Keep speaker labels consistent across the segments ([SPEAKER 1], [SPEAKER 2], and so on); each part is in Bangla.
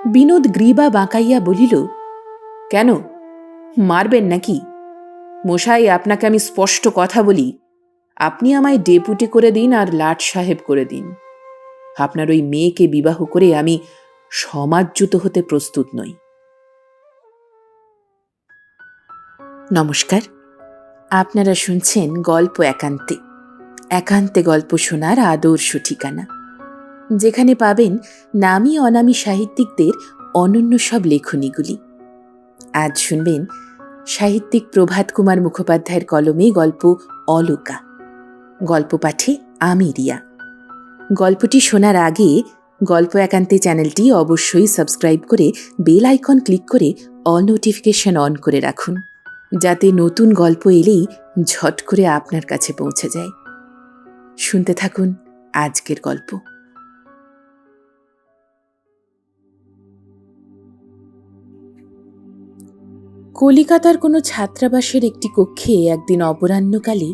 [SPEAKER 1] বিনোদ গ্রীবা বাঁকাইয়া বলিল, কেন, মারবেন নাকি? মশাই, আপনাকে আমি স্পষ্ট কথা বলি, আপনি আমায় ডেপুটি করে দিন আর লাট সাহেব করে দিন। আপনার ওই মেয়েকে বিবাহ করে আমি সমাজচ্যুত হতে প্রস্তুত নই। নমস্কার, আপনারা শুনছেন গল্প একান্তে। একান্তে গল্প শোনার আদর্শ ঠিকানা, যেখানে পাবেন নামী অনামী সাহিত্যিকদের অনন্য সব লেখনীগুলি। আজ শুনবেন সাহিত্যিক প্রভাত কুমার মুখোপাধ্যায়ের কলমে গল্প অলকা। গল্প পাঠে আমি রিয়া। গল্পটি শোনার আগে গল্প একান্তে চ্যানেলটি অবশ্যই সাবস্ক্রাইব করে বেল আইকন ক্লিক করে অল নোটিফিকেশন অন করে রাখুন, যাতে নতুন গল্প এলেই ঝট করে আপনার কাছে পৌঁছে যায়। শুনতে থাকুন আজকের গল্প। কলিকাতার কোনো ছাত্রাবাসের একটি কক্ষে একদিন অপরাহ্নকালে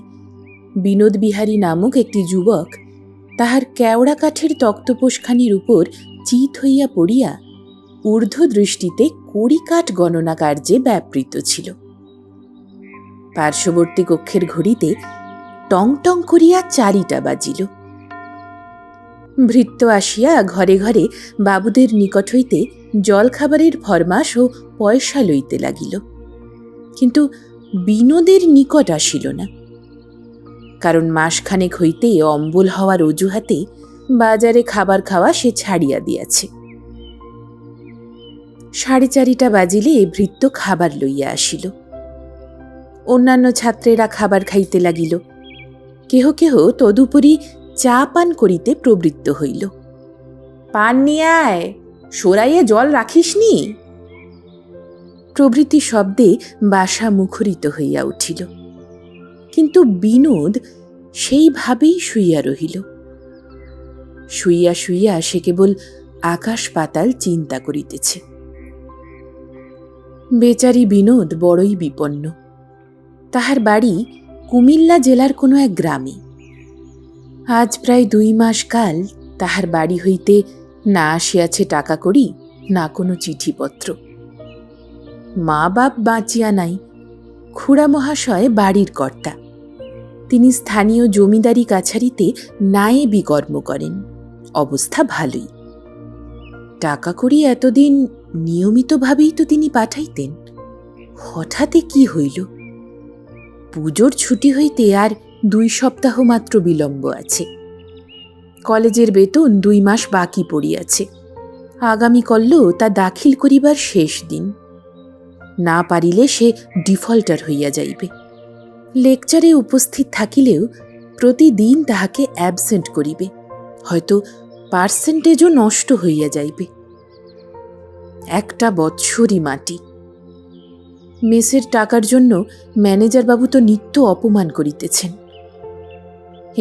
[SPEAKER 1] বিনোদ বিহারী নামক একটি যুবক তাহার কেওড়া কাঠের তক্তপোষখানির উপর চিত হইয়া পড়িয়া ঊর্ধ্ব দৃষ্টিতে কড়িকাঠ গণনা কার্যে ব্যাপৃত ছিল। পার্শ্ববর্তী কক্ষের ঘড়িতে টং টং করিয়া 4টা বাজিল। ভৃত্য আসিয়া ঘরে ঘরে বাবুদের নিকট হইতে জলখাবারের ফরমাস ও পয়সা লইতে লাগিল, কিন্তু বিনোদের নিকট আসিল না। কারণ মাসখানেক হইতে অম্বল হওয়ার অজুহাতে বাজারে খাবার খাওয়া সে ছাড়িয়া দিয়াছে। 4:30 বাজিলে ভৃত্য খাবার লইয়া আসিল। অন্যান্য ছাত্রেরা খাবার খাইতে লাগিল। কেহ কেহ তদুপরি চা পান করিতে প্রবৃত্ত হইল। পান নিয়ে আয়, সরাইয়ে জল রাখিসনি প্রভৃতি শব্দে বাসা মুখরিত হইয়া উঠিল। কিন্তু বিনোদ সেইভাবেই শুইয়া রহিল। শুইয়া শুইয়া সে কেবল আকাশ পাতাল চিন্তা করিতেছে। বেচারি বিনোদ বড়ই বিপন্ন। তাহার বাড়ি কুমিল্লা জেলার কোনো এক গ্রামে। আজ প্রায় 2 মাস কাল তাহার বাড়ি হইতে না আসিয়াছে টাকা কড়ি, না কোনো চিঠিপত্র। মা বাপ বাঁচিয়া নাই। খুড়া মহাশয় বাড়ির কর্তা। তিনি স্থানীয় জমিদারি কাছারিতে নায়েবি কর্ম করেন। অবস্থা ভালোই। টাকা কড়ি এতদিন নিয়মিতভাবেই তো তিনি পাঠাইতেন। হঠাৎ কি হইল? পুজোর ছুটি হইতে আর 2 সপ্তাহ মাত্র বিলম্ব আছে। কলেজের বেতন 2 মাস বাকি পড়িয়াছে। আগামী কল্য তা দাখিল করিবার শেষ দিন। না পারিলে সে ডিফল্টার হইয়া যাইবে। লেকচারে উপস্থিত থাকিলেও প্রতিদিন তাহাকে অ্যাবসেন্ট করিবে। হয়তো পার্সেন্টেজও নষ্ট হইয়া যাইবে। 1টা বৎসরই মাটি। মেসের টাকার জন্য ম্যানেজার বাবু তো নিত্য অপমান করিতেছেন।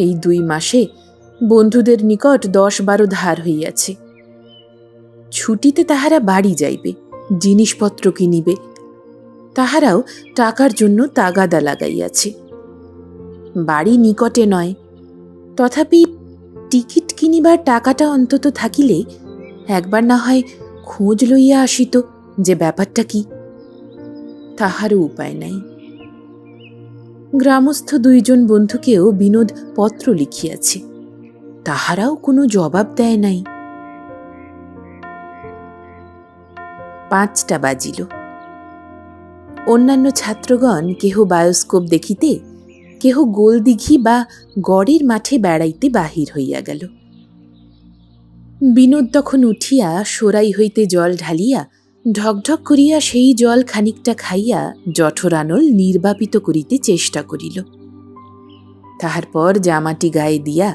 [SPEAKER 1] এই 2 মাসে বন্ধুদের নিকট 10-12 ধার হইয়াছে। ছুটিতে তাহারা বাড়ি যাইবে, জিনিসপত্র কিনিবে। তাহারাও টাকার জন্য তাগাদা লাগাইয়াছে। বাড়ি নিকটে নয়, তথাপি টিকিট কিনিবার টাকাটা অন্তত থাকিলে একবার না হয় খোঁজ লইয়া আসিত যে ব্যাপারটা কি। তাহারও উপায় নাই। গ্রামস্থ 2 জন বন্ধুকেও বিনোদ পত্র লিখিয়াছে। তাহারাও কোনো জবাব দেয় নাই। 5টা বাজিল। অন্যান্য ছাত্রগণ কেহ বায়োস্কোপ দেখিতে, কেহ গোলদিঘি বা গড়ের মাঠে বেড়াইতে বাহির হইয়া গেল। বিনোদ তখন উঠিয়া সরাই হইতে জল ঢালিয়া ঢকঢক করিয়া সেই জল খানিকটা খাইয়া জঠরানল নির্বাপিত করিতে চেষ্টা করিল। তাহার পর জামাটি গায়ে দিয়া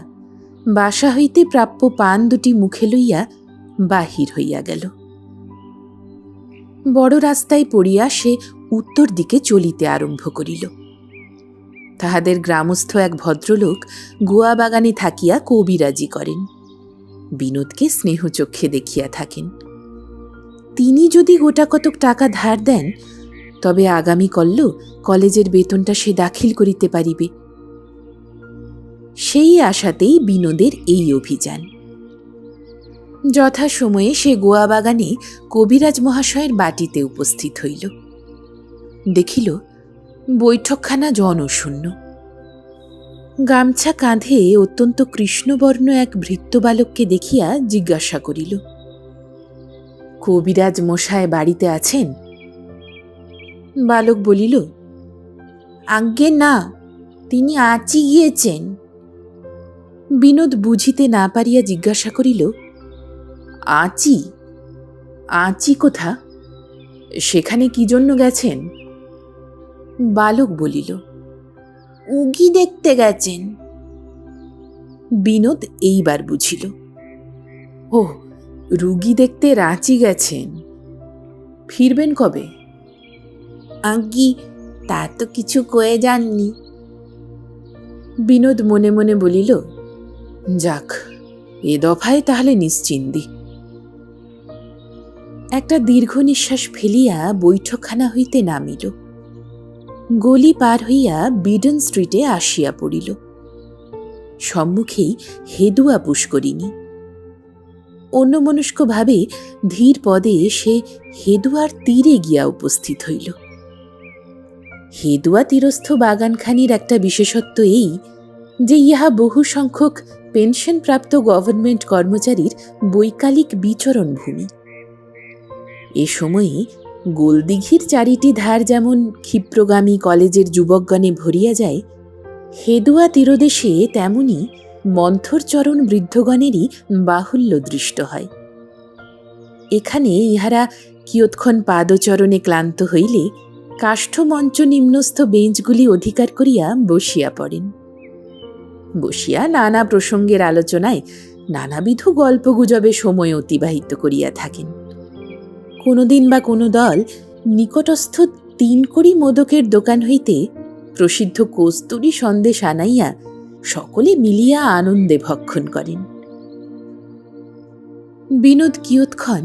[SPEAKER 1] বাসা হইতে প্রাপ্য পান 2টি মুখে লইয়া বাহির হইয়া গেল। বড় রাস্তায় পড়িয়া সে উত্তর দিকে চলিতে আরম্ভ করিল। তাহাদের গ্রামস্থ এক ভদ্রলোক গুয়া বাগানে থাকিয়া কবিরাজি করেন। বিনোদকে স্নেহচক্ষে দেখিয়া থাকেন। তিনি যদি গোটাকতক টাকা ধার দেন, তবে আগামী কল্য কলেজের বেতনটা সে দাখিল করিতে পারিবে। সেই আশাতেই বিনোদের এই অভিযান। যথাসময়ে সে গোয়া বাগানে কবিরাজ মহাশয়ের বাটিতে উপস্থিত হইল। দেখিল বৈঠকখানা জনশূন্য। গামছা কাঁধে অত্যন্ত কৃষ্ণবর্ণ এক ভৃত্য বালককে দেখিয়া জিজ্ঞাসা করিল, কবিরাজ মশায় বাড়িতে আছেন? বালক বলিল, আজ্ঞে না, তিনি আঁচি গিয়েছেন। বিনোদ বুঝিতে না পারিয়া জিজ্ঞাসা করিল, আঁচি? আঁচি কোথা? সেখানে কি জন্য গেছেন? বালক বলিল, উগি দেখতে গেছেন। বিনোদ এইবার বুঝিল, ও, রুগী দেখতে রাঁচি গেছেন। ফিরবেন কবে? আজ্ঞি, তা তো কিছু কয়ে যাননি। বিনোদ মনে মনে বলিল, যাক, এ দফায় তাহলে নিশ্চিন্দি। একটা দীর্ঘ নিঃশ্বাস ফেলিয়া বৈঠকখানা হইতে নামিল। গলি পার হইয়া বিডন স্ট্রিটে আসিয়া পড়িল। সম্মুখেই হেদুয়া পুষ্করিণী। অন্যমনস্কভাবে ধীর পদে সে হেদুয়ার তীরে গিয়া উপস্থিত হইল। হেদুয়া তীরস্থ বাগানখানির একটা বিশেষত্ব এই যে ইহা বহু সংখ্যক পেনশনপ্রাপ্ত গভর্নমেন্ট কর্মচারীর বৈকালিক বিচরণ ভূমি। এ সময়ে গোলদিঘির চারিটি ধার যেমন ক্ষিপ্রগামী কলেজের যুবকগণে ভরিয়া যায়, হেদুয়া তীরদেশে তেমনি মন্থরচরণ বৃদ্ধগণেরই বাহুল্য দৃষ্ট হয়। এখানে ইহারা কিয়ৎক্ষণ পাদচরণে ক্লান্ত হইলে কাষ্ঠমঞ্চ নিম্নস্থ বেঞ্চগুলি অধিকার করিয়া বসিয়া পড়েন। বসিয়া নানা প্রসঙ্গের আলোচনায় নানাবিধ গল্পগুজবে সময় অতিবাহিত করিয়া থাকেন। কোনোদিন বা কোনো দল নিকটস্থ 3 কড়ি মোদকের দোকান হইতে প্রসিদ্ধ কস্তুরী সন্দেশ আনাইয়া সকলে মিলিয়া আনন্দে ভক্ষণ করেন। বিনোদ কিয়ৎক্ষণ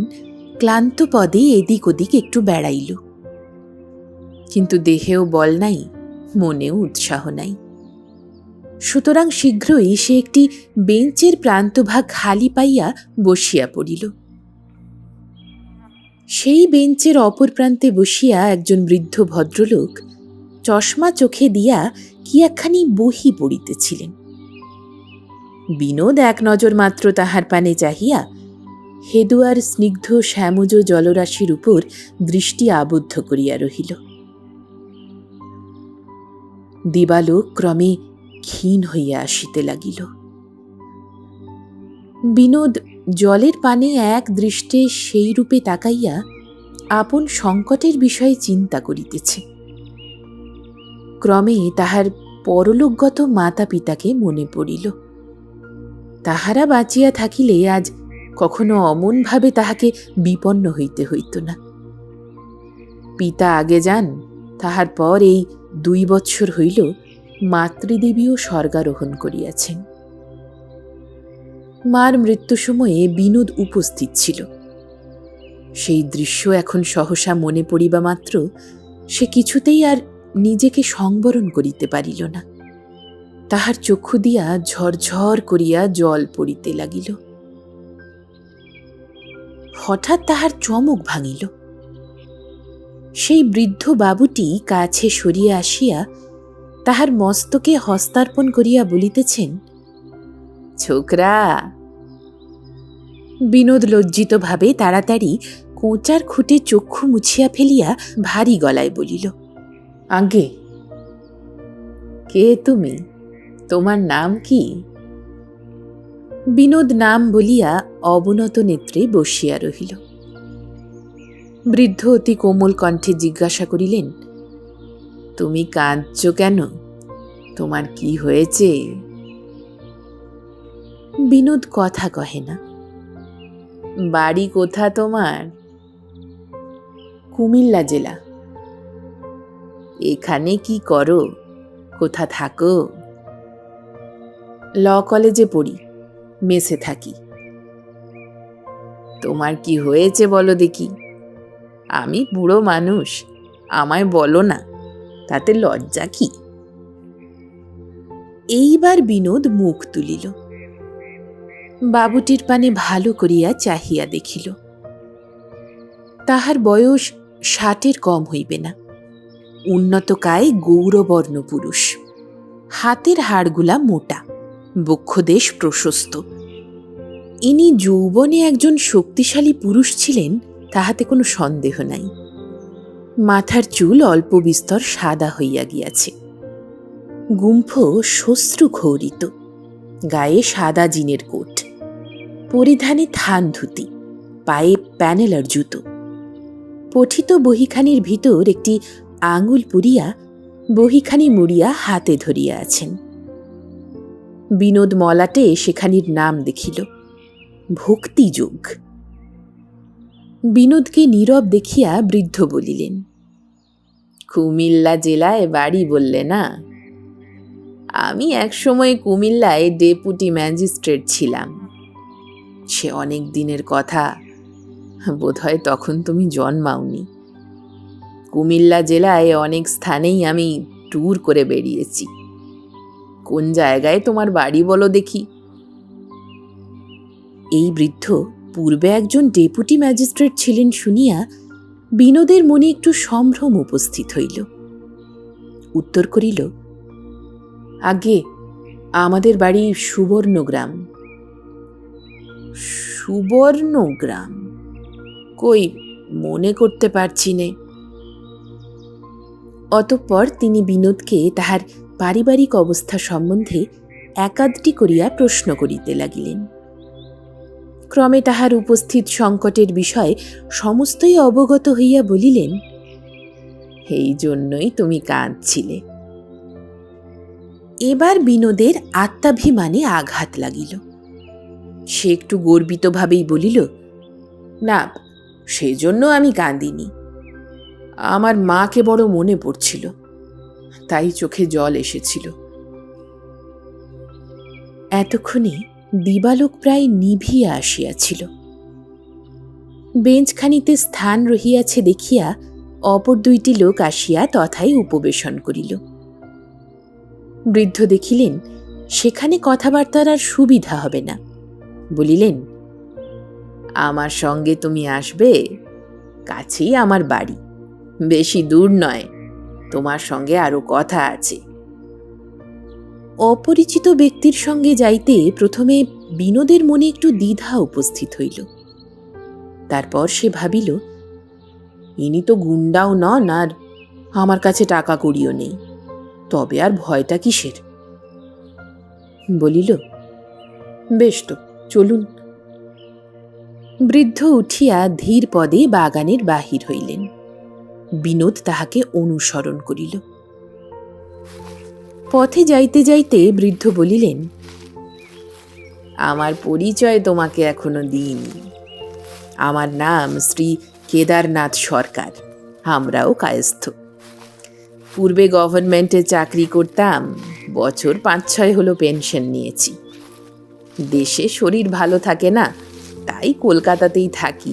[SPEAKER 1] ক্লান্ত পদে এদিক ওদিক একটু বেড়াইল, কিন্তু দেহেও বল নাই, মনেও উৎসাহ নাই। সুতরাং শীঘ্রই সে একটি বেঞ্চের প্রান্তভাগ খালি পাইয়া বসিয়া পড়িল। সেই বেঞ্চের অপর প্রান্তে বসিয়া একজন বৃদ্ধ ভদ্রলোক চশমা চোখে দিয়া কি একখানি বহি পড়িতেছিলেন। বিনোদ এক নজর মাত্র তাহার পানে চাহিয়া হেদুয়ার স্নিগ্ধ শ্যামজ জলরাশির উপর দৃষ্টি আবদ্ধ করিয়া রহিল। দিবালোক ক্রমে ক্ষীণ হইয়া আসিতে লাগিল। বিনোদ জলের পানে এক দৃষ্টে সেই রূপে তাকাইয়া আপন সংকটের বিষয়ে চিন্তা করিতেছে। ক্রমে তাহার পরলোকগত মাতা পিতাকে মনে পড়িল। তাহারা বাঁচিয়া থাকিলে আজ কখনো অমনভাবে তাহাকে বিপন্ন হইতে হইত না। পিতা আগে যান, তাহার পর এই 2 বৎসর হইল মাতৃদেবীও স্বর্গারোহণ করিয়াছেন। মার মৃত্যু সময়ে বিনোদ উপস্থিত ছিল। সেই দৃশ্য এখন সহসা মনে পড়িবা মাত্র সে কিছুতেই আর নিজেকে সংবরণ করিতে পারিল না। তাহার চক্ষু দিয়া ঝরঝর করিয়া জল পড়িতে লাগিল। হঠাৎ তাহার চমক ভাঙিল। সেই বৃদ্ধ বাবুটি কাছে সরিয়া আসিয়া তাহার মস্তকে হস্তার্পণ করিয়া বলিতেছেন, ছোকরা। বিনোদ লজ্জিত ভাবে তাড়াতাড়ি কোঁচার খুঁটে চক্ষু মুছিয়া ফেলিয়া ভারী গলায় বলিল, আজ্ঞে। কে তুমি? তোমার নাম কি? বিনোদ নাম বলিয়া অবনত নেত্রে বসিয়া রহিল। বৃদ্ধ অতি কোমল কণ্ঠে জিজ্ঞাসা করিলেন, তুমি কাঁদছ কেন? তোমার কি হয়েছে? বিনোদ কথা কহে না। বাড়ি কোথা তোমার? কুমিল্লা জেলা। এখানে কি করো? কোথা থাকো? ল কলেজে পড়ি, মেসে থাকি। তোমার কি হয়েছে বলো দেখি। আমি বুড়ো মানুষ, আমায় বলো না, তাতে লজ্জা কি? এইবার বিনোদ মুখ তুলিল। বাবুটির পানে ভালো করিয়া চাহিয়া দেখিল। তাহার বয়স 60-এর কম হইবে না। উন্নতকায় গৌরবর্ণ পুরুষ, হাতের হাড়গুলা মোটা, বক্ষদেশ প্রশস্ত। ইনি যৌবনে একজন শক্তিশালী পুরুষ ছিলেন তাহাতে কোনো সন্দেহ নাই। মাথার চুল অল্প বিস্তর সাদা হইয়া গিয়াছে, গুম্ফ শ্মশ্রু ক্ষৌরিত, গায়ে সাদা জিনের কোট, পরিধানে থান ধুতি, পায়ে প্যানেলার জুতো। পঠিত বহিখানির ভিতর একটি আঙুল পুরিয়া বহিখানি মুড়িয়া হাতে ধরিয়া আছেন। বিনোদ মলাটে সেখানির নাম দেখিল, ভক্তিযোগ। বিনোদকে নীরব দেখিয়া বৃদ্ধ বলিলেন, কুমিল্লা জেলায় বাড়ি বললে না? আমি একসময় কুমিল্লায় ডেপুটি ম্যাজিস্ট্রেট ছিলাম। সে অনেক দিনের কথা, বোধহয় তখন তুমি জন্মাওনি। কুমিল্লা জেলায় অনেক স্থানেই আমি ট্যুর করে বেরিয়েছি। কোন জায়গায় তোমার বাড়ি বলো দেখি? এই বৃদ্ধ পূর্বে একজন ডেপুটি ম্যাজিস্ট্রেট ছিলেন শুনিয়া বিনোদের মনে একটু সম্ভ্রম উপস্থিত হইল। উত্তর করিল, আগে আমাদের বাড়ি সুবর্ণগ্রাম। সুবর্ণগ্রাম? কই, মনে করতে পারছি নে। অতঃপর তিনি বিনোদকে তাহার পারিবারিক অবস্থা সম্বন্ধে একাধটি করিয়া প্রশ্ন করিতে লাগিলেন। ক্রমে তাহার উপস্থিত সংকটের বিষয় সমস্তই অবগত হইয়া বলিলেন, এই জন্যই তুমি কাঁদছিলে। এবার বিনোদের আত্মাভিমানে আঘাত লাগিল। সে একটু গর্বিতভাবেই বলিল, না, সেজন্য আমি কাঁদিনি। আমার মাকে বড় মনে পড়ছিল, তাই চোখে জল এসেছিল। এতক্ষণে দিবালোক প্রায় নিভিয়া আসিয়াছিল। বেঞ্চখানিতে স্থান রহিয়াছে দেখিয়া অপর দুইটি লোক আসিয়া তথায় উপবেশন করিল। বৃদ্ধ দেখিলেন সেখানে কথাবার্তার আর সুবিধা হবে না, বলিলেন, আমার সঙ্গে তুমি আসবে? কাছেই আমার বাড়ি, বেশি দূর নয়। তোমার সঙ্গে আরো কথা আছে। অপরিচিত ব্যক্তির সঙ্গে যাইতে প্রথমে বিনোদের মনে একটু দ্বিধা উপস্থিত হইল। তারপর সে ভাবিল, ইনি তো গুন্ডাও নন, আর আমার কাছে টাকা কড়িও নেই, তবে আর ভয়টা কিসের? বলিল, বেশ তো, চলুন। বৃদ্ধ উঠিয়া ধীর পদে বাগানের বাহির হইলেন। বিনোদ তাহাকে অনুসরণ করিল। পথে যাইতে যাইতে বৃদ্ধ বলিলেন, আমার পরিচয় তোমাকে এখনো দিইনি। আমার নাম শ্রী কেদারনাথ সরকার, আমরাও কায়স্থ। পূর্বে গভর্নমেন্টে চাকরি করতাম, বছর 5-6 হলো পেনশন নিয়েছি। দেশে শরীর ভালো থাকে না, তাই কলকাতাতেই থাকি।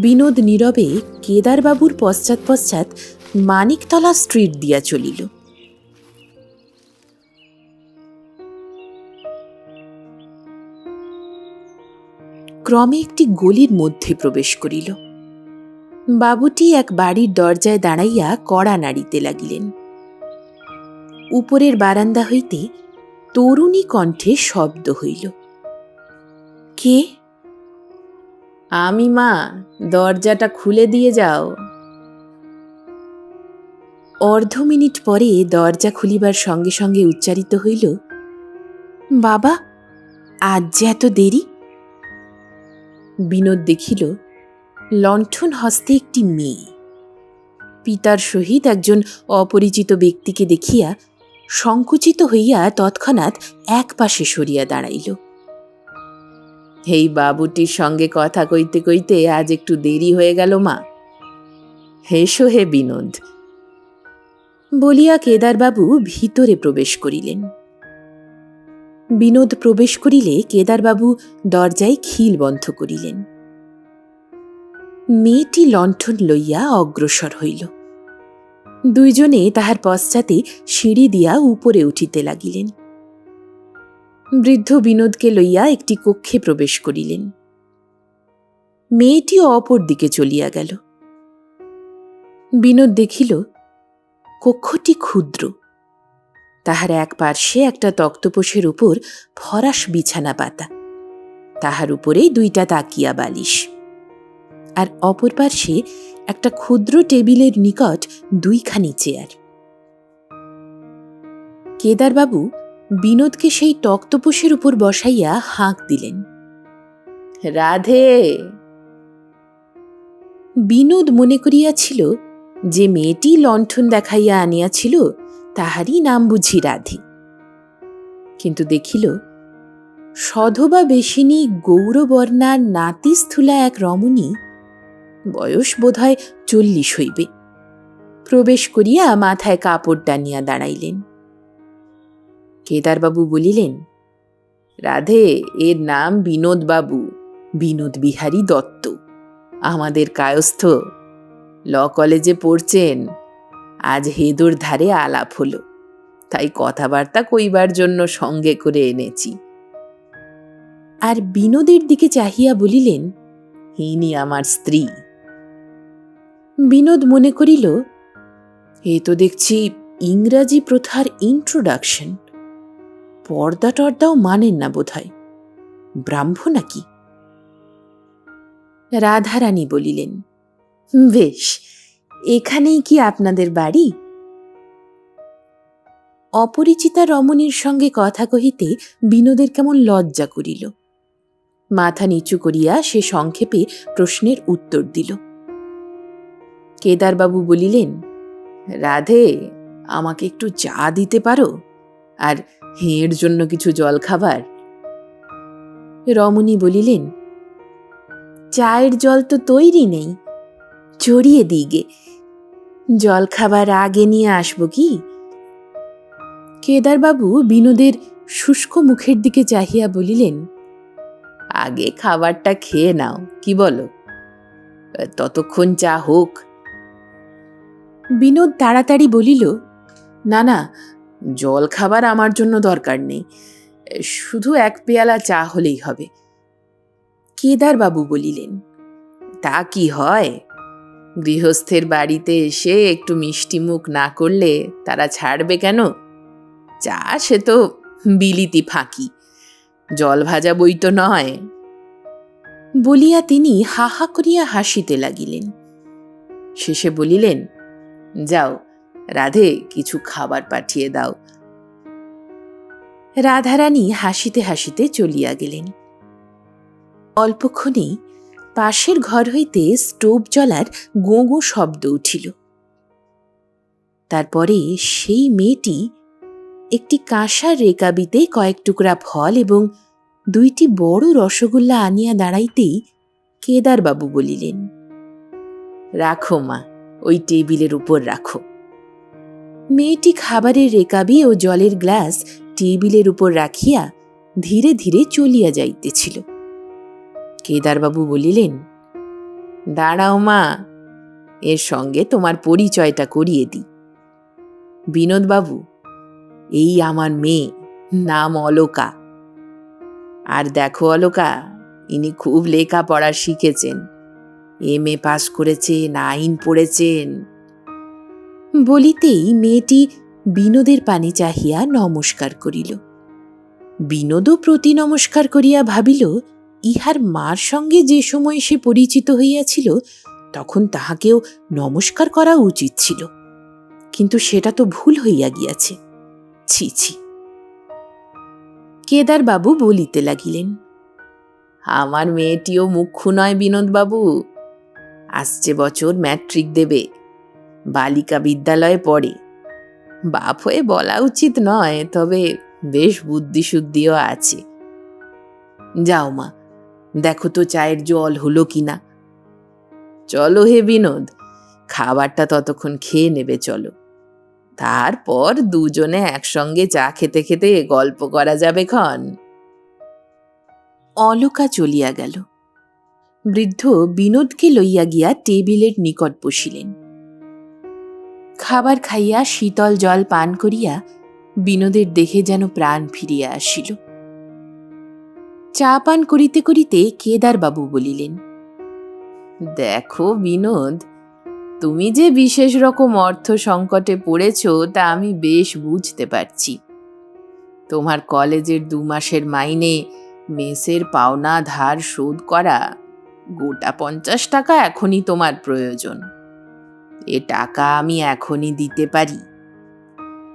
[SPEAKER 1] বিনোদ নীরবে কেদারবাবুর পশ্চাৎ পশ্চাৎ মানিকতলা স্ট্রিট দিয়া চলিল। ক্রমে একটি গলির মধ্যে প্রবেশ করিল। বাবুটি এক বাড়ির দরজায় দাঁড়াইয়া কড়া নাড়িতে লাগিলেন। উপরের বারান্দা হইতে তরুণী কণ্ঠে শব্দ হইল, কে? আমি মা, দরজাটা খুলে দিয়ে যাও। অর্ধ মিনিট পরে দরজা খুলিবার সঙ্গে সঙ্গে উচ্চারিত হইল, বাবা, আজ যে এত দেরি? বিনোদ দেখিল লণ্ঠন হস্তে একটি মেয়ে। পিতার সহিত একজন অপরিচিত ব্যক্তিকে দেখিয়া সংকুচিত হইয়া তৎক্ষণাৎ এক পাশে সরিয়া দাঁড়াইল। এই বাবুটির সঙ্গে কথা কইতে কইতে আজ একটু দেরি হয়ে গেল মা। হেসো হে বিনোদ, বলিয়া কেদারবাবু ভিতরে প্রবেশ করিলেন। বিনোদ প্রবেশ করিলে কেদারবাবু দরজায় খিল বন্ধ করিলেন। মেয়েটি লণ্ঠন লইয়া অগ্রসর হইল। দুইজনে তাহার পশ্চাতে সিঁড়ি দিয়া উপরে উঠিতে লাগিলেন। বৃদ্ধ বিনোদকে লইয়া একটি কক্ষে প্রবেশ করিলেন। মেয়েটিও অপর দিকে চলিয়া গেল। বিনোদ দেখিল কক্ষটি ক্ষুদ্র। তাহার এক পার্শ্বে একটা তক্তপোষের উপর ফরাস বিছানা পাতা, তাহার উপরেই 2টা তাকিয়া বালিশ, আর অপর পার্শ্বে একটা ক্ষুদ্র টেবিলের নিকট 2খানি চেয়ার। কেদারবাবু বিনোদকে সেই তক্তপোষের উপর বসাইয়া হাঁক দিলেন, রাধে। বিনোদ মনে করিয়াছিল যে মেয়েটি লণ্ঠন দেখাইয়া আনিয়াছিল তাহারই নাম বুঝি রাধে। কিন্তু দেখিল সধবা বেশিনী গৌরবর্ণার নাতিস্থূলা এক রমণী, বয়স বোধহয় 40 হইবে, প্রবেশ করিয়া মাথায় কাপড় টানিয়া দাঁড়াইলেন। কেদারবাবু বলিলেন, রাধে, এর নাম বিনোদবাবু, বিনোদ বিহারী দত্ত, আমাদের কায়স্থ, ল কলেজে পড়ছেন। আজ হেদুর ধারে আলাপ হলো, তাই কথাবার্তা কইবার জন্য সঙ্গে করে এনেছি। আর বিনোদের দিকে চাহিয়া বলিলেন, ইনি আমার স্ত্রী। বিনোদ মনে করিল, এ তো দেখছি ইংরাজি প্রথার ইন্ট্রোডাকশন, পর্দা টর্দাও মানেন না বোধহয়, ব্রাহ্ম নাকি? রাধারানী বলিলেন, বেশ, এখানেই কি আপনাদের বাড়ি? অপরিচিতা রমণীর সঙ্গে কথা কহিতে বিনোদের কেমন লজ্জা করিল। মাথা নিচু করিয়া সে সংক্ষেপে প্রশ্নের উত্তর দিল। কেদারবাবু বলিলেন, রাধে, আমাকে একটু চা দিতে পারো, আর হেঁর জন্য কিছু জল খাবার? রমণী বলিলেন, চায়ের জল তো তৈরি নেই, চড়িয়ে দিগে, জল খাবার আগে নিয়ে আসবো কি? কেদারবাবু বিনোদের শুষ্ক মুখের দিকে চাহিয়া বলিলেন, আগে খাবারটা খেয়ে নাও, কি বলো? ততক্ষণ চা হোক। বিনোদ তাড়াতাড়ি বলিল, না না, জল খাবার আমার জন্য দরকার নেই, শুধু 1 পেয়ালা চা হলেই হবে। কেদারবাবু বলিলেন, তা কি হয়? গৃহস্থের বাড়িতে এসে একটু মিষ্টি মুখ না করলে তারা ছাড়বে কেন? চা সে তো বিলিতি ফাঁকি, জল ভাজা বই তো নয়। বলিয়া তিনি হা হা করিয়া হাসিতে লাগিলেন। শেষে বলিলেন, যাও রাধে, কিছু খাবার পাঠিয়ে দাও। রাধারানী হাসিতে হাসিতে চলিয়া গেলেন। অল্পক্ষণেই পাশের ঘর হইতে স্টোভ জ্বলার গোঁ গোঁ শব্দ উঠিল। তারপরে সেই মেয়েটি একটি কাঁসার রেকাবিতে কয়েক টুকরা ফল এবং 2টি বড় রসগোল্লা আনিয়া দাঁড়াইতেই কেদারবাবু বলিলেন, রাখো মা, ওই টেবিলের উপর রাখো। মেয়েটি খাবারের রেকাবি ও জলের গ্লাস টেবিলের উপর রাখিয়া ধীরে ধীরে চলিয়া যাইতেছিল। কেদারবাবু বলিলেন, দাঁড়াও মা, এর সঙ্গে তোমার পরিচয়টা করিয়ে দিই। বিনোদবাবু, এই আমার মেয়ে, নাম অলকা। আর দেখো অলকা, ইনি খুব লেখাপড়া শিখেছেন, MA পাস করেছেন, আইন পড়েছেন। বলিতেই মেয়েটি বিনোদের পানে চাহিয়া নমস্কার করিল। বিনোদও প্রতি নমস্কার করিয়া ভাবিল, ইহার মার সঙ্গে যে সময় সে পরিচিত হইয়াছিল তখন তাহাকেও নমস্কার করা উচিত ছিল, কিন্তু সেটা তো ভুল হইয়া গিয়াছে, ছি ছি। কেদারবাবু বলিতে লাগিলেন, আমার মেয়েটিও মুখ্যু নয় বিনোদবাবু, আসছে বছর ম্যাট্রিক দেবে, বালিকা বিদ্যালয়ে পড়ে। বাপ হয়ে বলা উচিত নয়, তবে বেশ বুদ্ধিশুদ্ধিও আছে। যাও মা, দেখো তো চায়ের জল হলো কিনা। চলো হে বিনোদ, খাবারটা ততক্ষণ খেয়ে নেবে, চলো, তারপর দুজনে একসঙ্গে চা খেতে খেতে গল্প করা যাবে ক্ষণ। অলকা চলিয়া গেল। বৃদ্ধ বিনোদকে লইয়া গিয়া টেবিলের নিকট বসিলেন। খাবার খাইয়া শীতল জল পান করিয়া বিনোদের দেহে যেন প্রাণ ফিরিয়া আসিল। চা পান করিতে করিতে কেদারবাবু বলিলেন, দেখো বিনোদ, তুমি যে বিশেষ রকম অর্থ সংকটে পড়েছ তা আমি বেশ বুঝতে পারছি। তোমার কলেজের 2 মাসের মাইনে, মেসের পাওনা ধার শোধ করা, গোটা 50 টাকা এখনই তোমার প্রয়োজন। এ টাকা আমি এখনই দিতে পারি,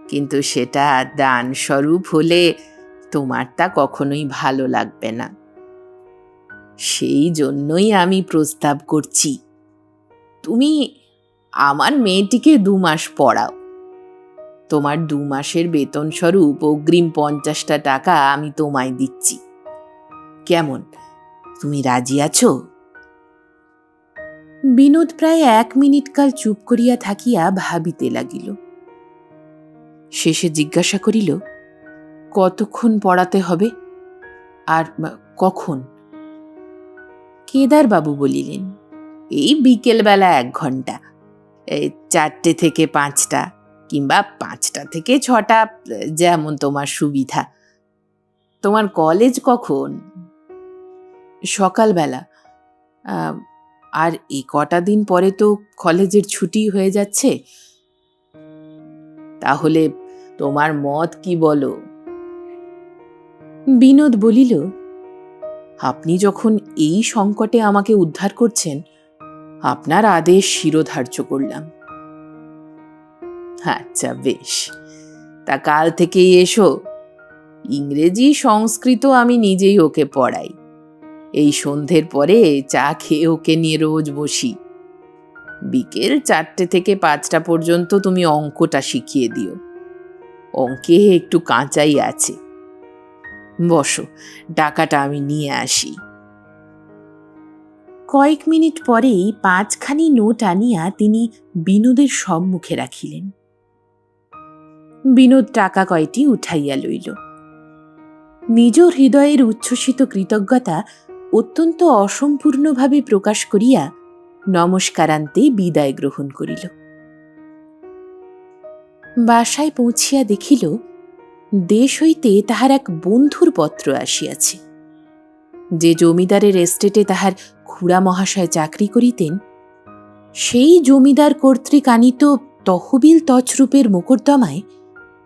[SPEAKER 1] কিন্তু সেটা দান স্বরূপ হলে তোমার তা কখনোই ভালো লাগবে না। সেই জন্যই আমি প্রস্তাব করছি, তুমি আমার মেয়েটিকে 2 মাস পড়াও। তোমার 2 মাসের বেতন স্বরূপ অগ্রিম 50টা টাকা আমি তোমায় দিচ্ছি। কেমন, তুমি রাজি আছো? বিনোদ প্রায় 1 মিনিট কাল চুপ করিয়া থাকিয়া ভাবিতে লাগিল। শেষে জিজ্ঞাসা করিল, কতক্ষণ পড়াতে হবে, আর কখন? কেদারবাবু বলিলেন, এই বিকেলবেলা 1 ঘন্টা, 4টে থেকে 5টা, কিংবা 5টা থেকে 6টা, যেমন তোমার সুবিধা। তোমার কলেজ কখন? সকালবেলা। আর কটা দিন পরে তো কলেজের ছুটি হয়ে যাচ্ছে। তাহলে তোমার মত কি বলো? বিনোদ বলিল, আপনি যখন এই সংকটে আমাকে উদ্ধার করছেন, আপনার আদেশ শিরোধার্য করলাম। আচ্ছা, বেশ, তা কাল থেকেই এসো। ইংরেজি সংস্কৃত আমি নিজেই ওকে পড়াই। এই সন্ধ্যের পরে চা খেয়ে ওকে নিয়ে রোজ বসি। বিকেল 4টে থেকে 5টা পর্যন্ত তুমি অঙ্কটা শিখিয়ে দিও। অঙ্কে একটু কাঁচাই আছে। বসো, টাকাটা আমি নিয়ে আসি। কয়েক মিনিট পরেই 5খানি নোট আনিয়া তিনি বিনোদের সম্মুখে রাখিলেন। বিনোদ টাকা কয়টি উঠাইয়া লইল। নিজ হৃদয়ের উচ্ছ্বসিত কৃতজ্ঞতা অত্যন্ত অসম্পূর্ণভাবে প্রকাশ করিয়া নমস্কারান্তে বিদায় গ্রহণ করিল। বাসায় পৌঁছিয়া দেখিল, দেশ হইতে তাহার এক বন্ধুর পত্র আসিয়াছে। যে জমিদারের এস্টেটে তাহার খুড়া মহাশয় চাকরি করিতেন, সেই জমিদার কর্তৃক আনিত তহবিল তছরূপের মোকদ্দমায়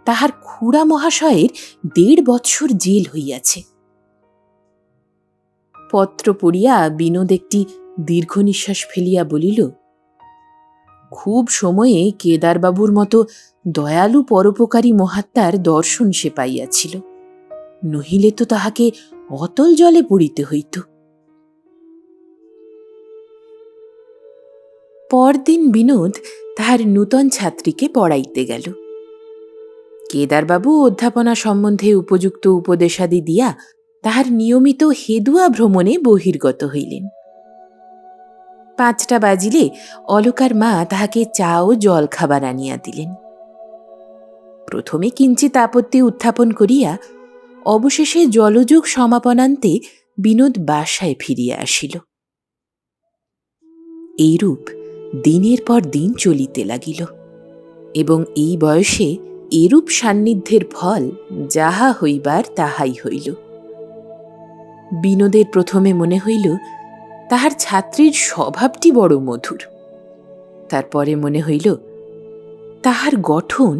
[SPEAKER 1] তাহার খুড়া মহাশয়ের 1.5 বৎসর জেল হইয়াছে। পত্র পড়িয়া বিনোদ একটি দীর্ঘ নিঃশ্বাস ফেলিয়া বলিল, খুব সময়ে কেদারবাবুর মতো দয়ালু পরোপকারী মহাত্মার দর্শন সে পাইয়াছিল, নহিলে তো তাহাকে অতল জলে পড়িতে হইত। পরদিন বিনোদ তাহার নূতন ছাত্রীকে পড়াইতে গেল। কেদারবাবু অধ্যাপনা সম্বন্ধে উপযুক্ত উপদেশাদি দিয়া তাহার নিয়মিত হেদুয়া ভ্রমণে বহির্গত হইলেন। 5টা বাজিলে অলকার মা তাহাকে চা ও জল খাবার আনিয়া দিলেন। প্রথমে কিঞ্চিৎ আপত্তি উত্থাপন করিয়া অবশেষে জলযোগ সমাপনান্তে বিনোদ বাসায় ফিরিয়া আসিল। এইরূপ দিনের পর দিন চলিতে লাগিল, এবং এই বয়সে এরূপ সান্নিধ্যের ফল যাহা হইবার তাহাই হইল। বিনোদের প্রথমে মনে হইল তাহার ছাত্রীর স্বভাবটি বড় মধুর। তারপরে মনে হইল তাহার গঠন,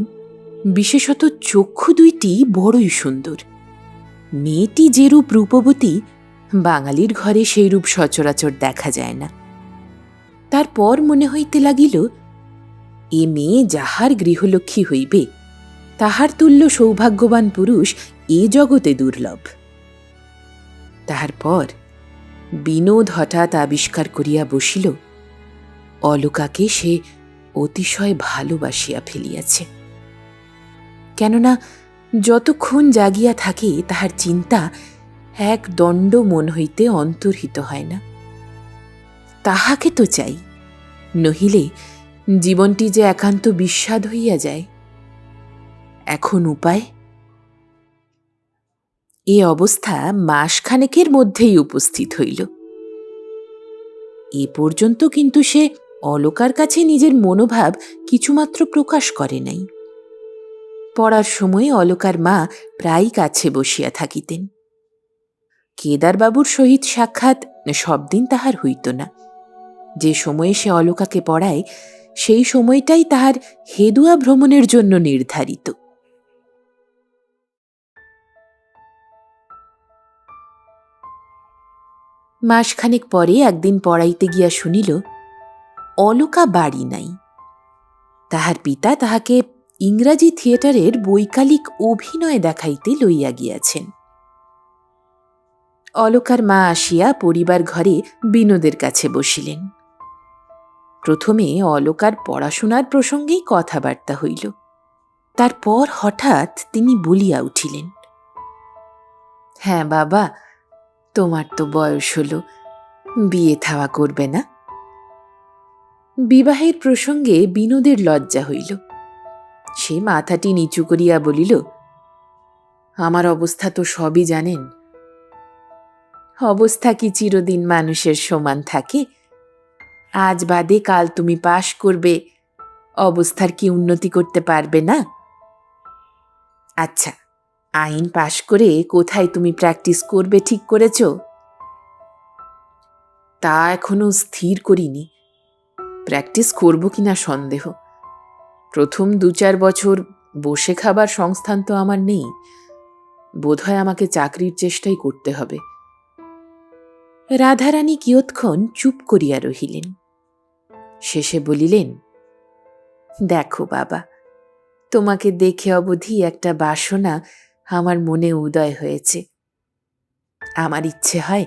[SPEAKER 1] বিশেষত চক্ষু দুইটি বড়ই সুন্দর। মেয়েটি যেরূপ রূপবতী, বাঙালির ঘরে সেই রূপ সচরাচর দেখা যায় না। তারপর মনে হইতে লাগিল, এ মেয়ে যাহার গৃহলক্ষ্মী হইবে, তাহার তুল্য সৌভাগ্যবান পুরুষ এ জগতে দুর্লভ। তাহার পর বিনোদ হঠাৎ আবিষ্কার করিয়া বসিল, অলকাকে সে অতিশয় ভালোবাসিয়া ফেলিয়াছে। কেননা যতক্ষণ জাগিয়া থাকে তাহার চিন্তা এক দণ্ড মন হইতে অন্তর্হিত হয় না। তাহাকে তো চাই, নহিলে জীবনটি যে একান্ত বিস্বাদ হইয়া যায়। এখন উপায়? এ অবস্থা মাসখানেকের মধ্যেই উপস্থিত হইল। এ পর্যন্ত কিন্তু সে অলকার কাছে নিজের মনোভাব কিছুমাত্র প্রকাশ করে নাই। পড়ার সময় অলকার মা প্রায় কাছে বসিয়া থাকিতেন। কেদারবাবুর সহিত সাক্ষাৎ সব দিন তাহার হইত না। যে সময়ে সে অলোকাকে পড়ায় সেই সময়টাই তাহার হেদুয়া ভ্রমণের জন্য নির্ধারিত। মাসখানেক পরে একদিন পড়াইতে গিয়া শুনিল অলোকা বাড়ি নাই। তাহার পিতা তাহাকে ইংরাজি থিয়েটারের বৈকালিক অভিনয় দেখাইতে লইয়া গিয়াছেন। অলোকার মা আসিয়া পরিবার ঘরে বিনোদের কাছে বসিলেন। প্রথমে অলোকার পড়াশোনার প্রসঙ্গেই কথাবার্তা হইল। তারপর হঠাৎ তিনি বলিয়া উঠিলেন, হ্যাঁ বাবা, তোমার তো বয়স হল, বিয়ে থাওয়া করবে না? বিবাহের প্রসঙ্গে বিনোদের লজ্জা হইল। সে মাথাটি নিচু করিয়া বলিল, আমার অবস্থা তো সবই জানেন। অবস্থা কি চিরদিন মানুষের সমান থাকে? আজ বাদে কাল তুমি পাশ করবে, অবস্থার কি উন্নতি করতে পারবে না? আচ্ছা, আইন পাশ করে কোথায় তুমি প্র্যাকটিস করবে ঠিক করেছ? তা এখনো স্থির করিনি। প্র্যাকটিস করব কিনা সন্দেহ। প্রথম 2-4 বছর বসে খাবার সংস্থান তো আমার নেই। বোধহয় আমাকে চাকরির চেষ্টাই করতে হবে। রাধারানী কিয়ৎক্ষণ চুপ করিয়া রহিলেন। শেষে বলিলেন, দেখো বাবা, তোমাকে দেখে অবধি একটা বাসনা আমার মনে উদয় হয়েছে। আমার ইচ্ছে হয়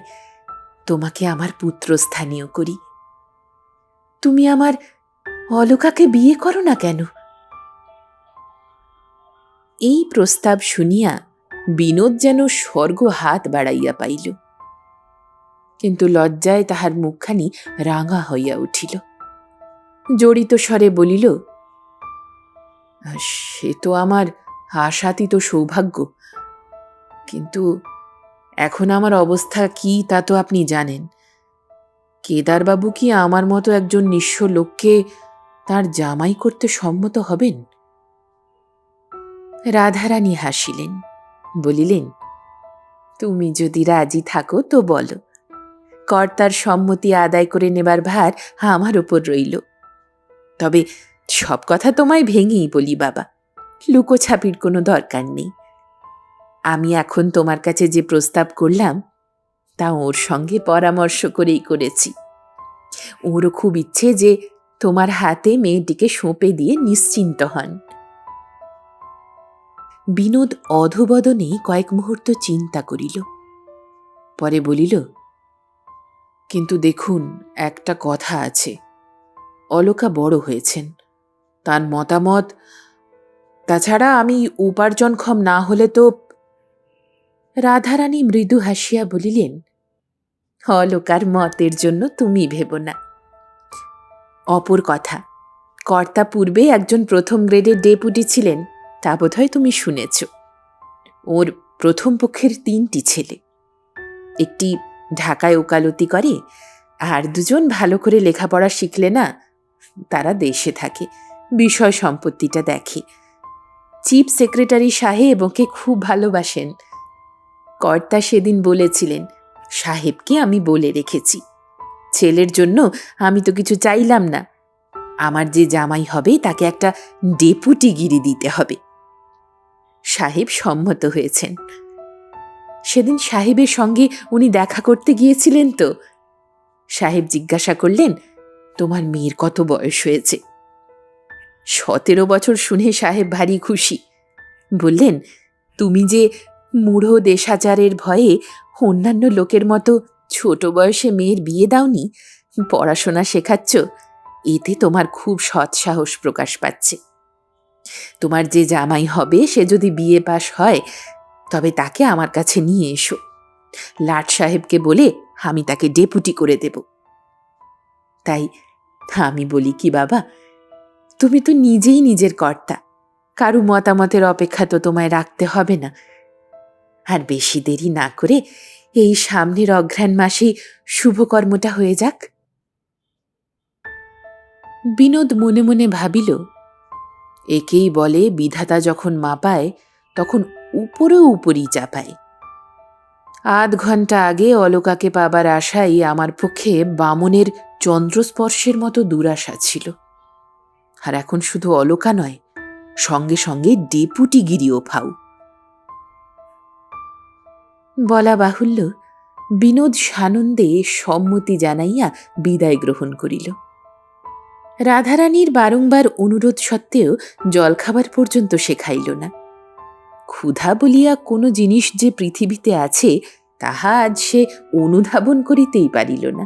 [SPEAKER 1] তোমাকে আমার পুত্রস্থানীয় করি। তুমি আমার অলোকাকে বিয়ে করো না কেন? এই প্রস্তাব শুনিয়া বিনোদ যেন স্বর্গ হাত বাড়াইয়া পাইল, কিন্তু লজ্জায় তাহার মুখখানি রাঙা হইয়া উঠিল। জড়িত স্বরে বলিল, সে তো আমার আশাতীত সৌভাগ্য, কিন্তু এখন আমার অবস্থা কি তা তো আপনি জানেন। কেদারবাবু কি আমার মতো একজন নিঃস্ব লোককে তার জামাই করতে সম্মত হবেন? রাধারানী হাসিলেন, বলিলেন, তুমি যদি রাজি থাকো তো বলো। কর্তার সম্মতি আদায় করে নেবার ভার আমার ওপর রইল। তবে সব কথা তোমায় ভেঙেই বলি বাবা, লুকোছাপির কোনো দরকার নেই। আমি এখন তোমার কাছে যে প্রস্তাব করলাম তা ওর সঙ্গে পরামর্শ করেই করেছি। ওরও খুব ইচ্ছে যে তোমার হাতে মেয়েটিকে সঁপে দিয়ে নিশ্চিন্ত হন। বিনোদ অধোবদনে কয়েক মুহূর্ত চিন্তা করিল, পরে বলিল, কিন্তু দেখুন, একটা কথা আছে। অলোকা বড় হয়েছেন, তার মতামত, তাছাড়া আমি উপার্জনক্ষম না হলে তো। রাধারানী মৃদু হাসিয়া বলিলেন, অলোকার মতের জন্য তুমি ভেবো না। অপর কথা, কর্তা পূর্বে একজন প্রথম গ্রেডের ডেপুটি ছিলেন, তা বোধহয় তুমি শুনেছ। ওর প্রথম পক্ষের 3টি ছেলে। একটি ঢাকায় ওকালতি করে, আর 2জন ভালো করে লেখাপড়া শিখলে না, তারা দেশে থাকে, বিষয় সম্পত্তিটা দেখে। চিফ সেক্রেটারি সাহেব ওকে খুব ভালোবাসেন। কর্তা সেদিন বলেছিলেন, সাহেবকে আমি বলে রেখেছি, ছেলের জন্য আমি তো কিছু চাইলাম না, আমার যে জামাই হবে তাকে একটা ডেপুটিগিরি দিতে হবে। সাহেব সম্মত হয়েছেন। সেদিন সাহেবের সঙ্গে উনি দেখা করতে গিয়েছিলেন তো। সাহেব জিজ্ঞাসা করলেন, তোমার মেয়ের কত বয়স হয়েছে? 17 বছর শুনে সাহেব ভারী খুশি। বললেন, তুমি যে মূঢ় দেশাচারের ভয়ে অন্যান্য লোকের মতো ছোট বয়সে মেয়ের বিয়ে দাওনি, পড়াশোনা শেখাচ্ছ, এতে তোমার খুব সৎসাহস প্রকাশ পাচ্ছে। তোমার যে জামাই হবে সে যদি বিয়ে পাশ হয় তবে তাকে আমার কাছে নিয়ে এসো। লাট সাহেবকে বলে আমি তাকে ডেপুটি করে দেব। তাই আমি বলি কি বাবা, তুমি তো নিজেই নিজের কর্তা, কারু মতামতের অপেক্ষা তো তোমায় রাখতে হবে না। আর বেশি দেরি না করে এই সামনের অঘ্রাণ মাসেই শুভকর্মটা হয়ে যাক। বিনোদ মনে মনে ভাবিল, একেই বলে বিধাতা যখন মাপায় তখন উপরেও উপরই চাপায়। আধ ঘন্টা আগে অলোকাকে পাবার আশাই আমার পক্ষে বামনের চন্দ্রস্পর্শের মতো দুরাশা ছিল। আর এখন শুধু অলোকা নয়, সঙ্গে সঙ্গে ডেপুটিগিরিও ফাউ। বলা বাহুল্য, বিনোদ সানন্দে সম্মতি জানাইয়া বিদায় গ্রহণ করিল। রাধারানীর বারংবার অনুরোধ সত্ত্বেও জলখাবার পর্যন্ত সে খাইল না। ক্ষুধা বলিয়া কোনো জিনিস যে পৃথিবীতে আছে তাহা আজ সে অনুধাবন করিতেই পারিল না।